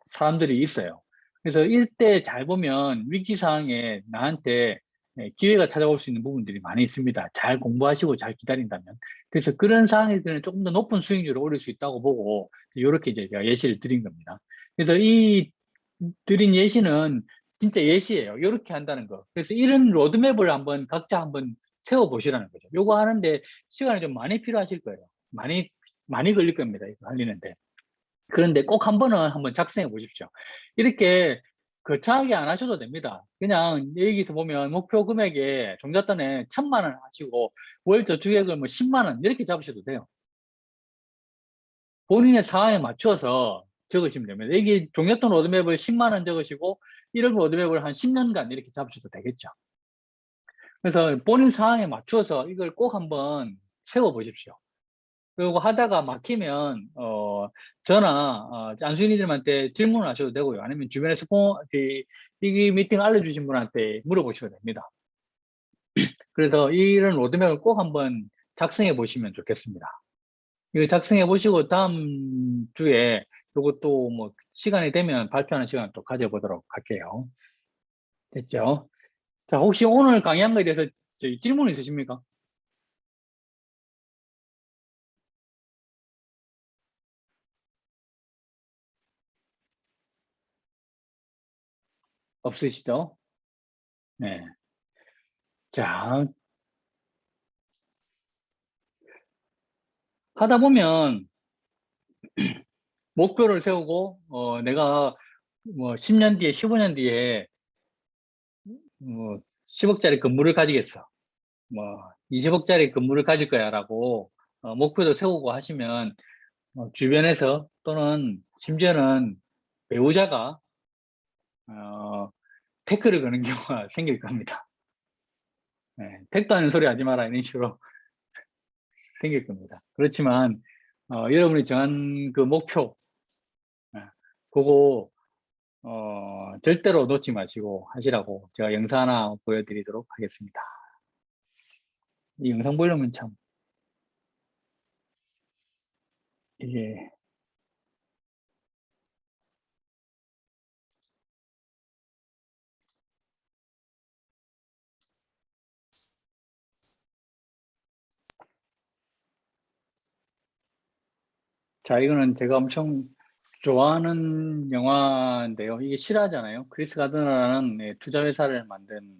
사람들이 있어요. 그래서 이때 잘 보면 위기 상황에 나한테 기회가 찾아올 수 있는 부분들이 많이 있습니다. 잘 공부하시고 잘 기다린다면. 그래서 그런 상황에서는 조금 더 높은 수익률을 올릴 수 있다고 보고 이렇게 이제 제가 예시를 드린 겁니다. 그래서 이 드린 예시는 진짜 예시예요. 이렇게 한다는 거. 그래서 이런 로드맵을 각자 한번 세워 보시라는 거죠. 요거 하는데 시간이 좀 많이 필요하실 거예요. 많이 걸릴 겁니다. 이거 하려는데. 그런데 꼭 한 번은 한번 작성해 보십시오. 이렇게 거창하게 안 하셔도 됩니다. 그냥 여기서 보면 목표 금액에 종잣돈에 1,000만 원 하시고 월 저축액을 뭐 10만 원 이렇게 잡으셔도 돼요. 본인의 상황에 맞춰서 적으시면 됩니다. 여기 종잣돈 로드맵을 10만 원 적으시고 1억 로드맵을 한 10년간 이렇게 잡으셔도 되겠죠. 그래서 본인 상황에 맞춰서 이걸 꼭 한번 세워보십시오. 그리고 하다가 막히면 저나 안수인님한테 질문을 하셔도 되고요. 아니면 주변에서 이 미팅 알려주신 분한테 물어보셔도 됩니다. 그래서 이런 로드맵을 꼭 한번 작성해 보시면 좋겠습니다. 이거 작성해 보시고 다음 주에 이것도 뭐 시간이 되면 발표하는 시간 또 가져보도록 할게요. 됐죠? 자, 혹시 오늘 강의한 거에 대해서 질문 있으십니까? 없으시죠? 네. 자, 하다 보면 목표를 세우고 내가 뭐 10년 뒤에 15년 뒤에 뭐 10억짜리 건물을 가지겠어. 뭐 20억짜리 건물을 가질 거야 라고 목표도 세우고 하시면 주변에서 또는 심지어는 배우자가 태클을 거는 경우가 생길 겁니다. 네, 택도 하는 소리 하지 마라 이런 식으로 생길 겁니다. 그렇지만 여러분이 정한 그 목표 그거 절대로 놓지 마시고 하시라고 제가 영상 하나 보여드리도록 하겠습니다. 이 영상 보려면 참 이게 자 이거는 제가 엄청 좋아하는 영화인데요. 이게 실화잖아요. 크리스 가드너라는 투자회사를 만든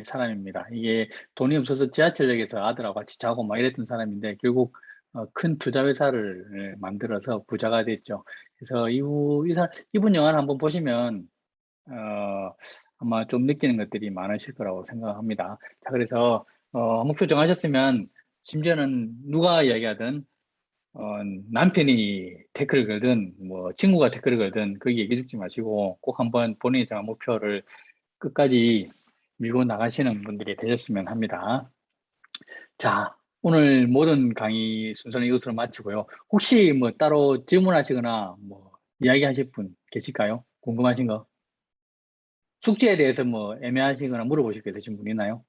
사람입니다. 이게 돈이 없어서 지하철역에서 아들하고 같이 자고 막 이랬던 사람인데 결국 큰 투자회사를 만들어서 부자가 됐죠. 그래서 이분 영화를 한번 보시면 아마 좀 느끼는 것들이 많으실 거라고 생각합니다. 자, 그래서 목표 정하셨으면 심지어는 누가 이야기하든 남편이 태클을 걸든 뭐 친구가 태클을 걸든 그 얘기 듣지 마시고 꼭 한번 본인이 정한 목표를 끝까지 밀고 나가시는 분들이 되셨으면 합니다. 자, 오늘 모든 강의 순서는 이것으로 마치고요. 혹시 뭐 따로 질문하시거나 뭐 이야기하실 분 계실까요? 궁금하신 거? 숙제에 대해서 뭐 애매하시거나 물어보실 게 있으신 분 있나요?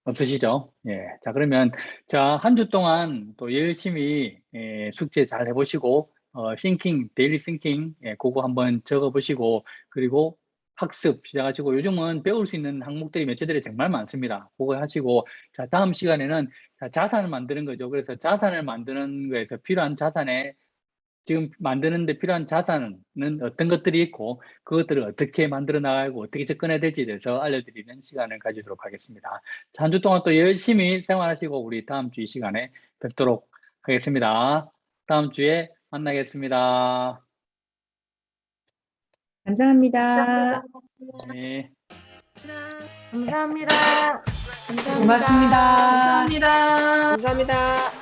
없으시죠? 예. 자, 그러면, 자, 한 주 동안 또 열심히, 숙제 잘 해보시고, thinking, daily thinking, 그거 한번 적어보시고, 그리고 학습 시작하시고, 요즘은 배울 수 있는 항목들이 매체들이 정말 많습니다. 그거 하시고, 자, 다음 시간에는 자산을 만드는 거죠. 그래서 자산을 만드는 거에서 필요한 자산에 지금 만드는데 필요한 자산은 어떤 것들이 있고 그것들을 어떻게 만들어 나가고 어떻게 접근해야 될지에 대해서 알려드리는 시간을 가지도록 하겠습니다. 한 주 동안 또 열심히 생활하시고 우리 다음 주 이 시간에 뵙도록 하겠습니다. 다음 주에 만나겠습니다. 감사합니다. 네. 감사합니다. 고맙습니다. 감사합니다. 감사합니다.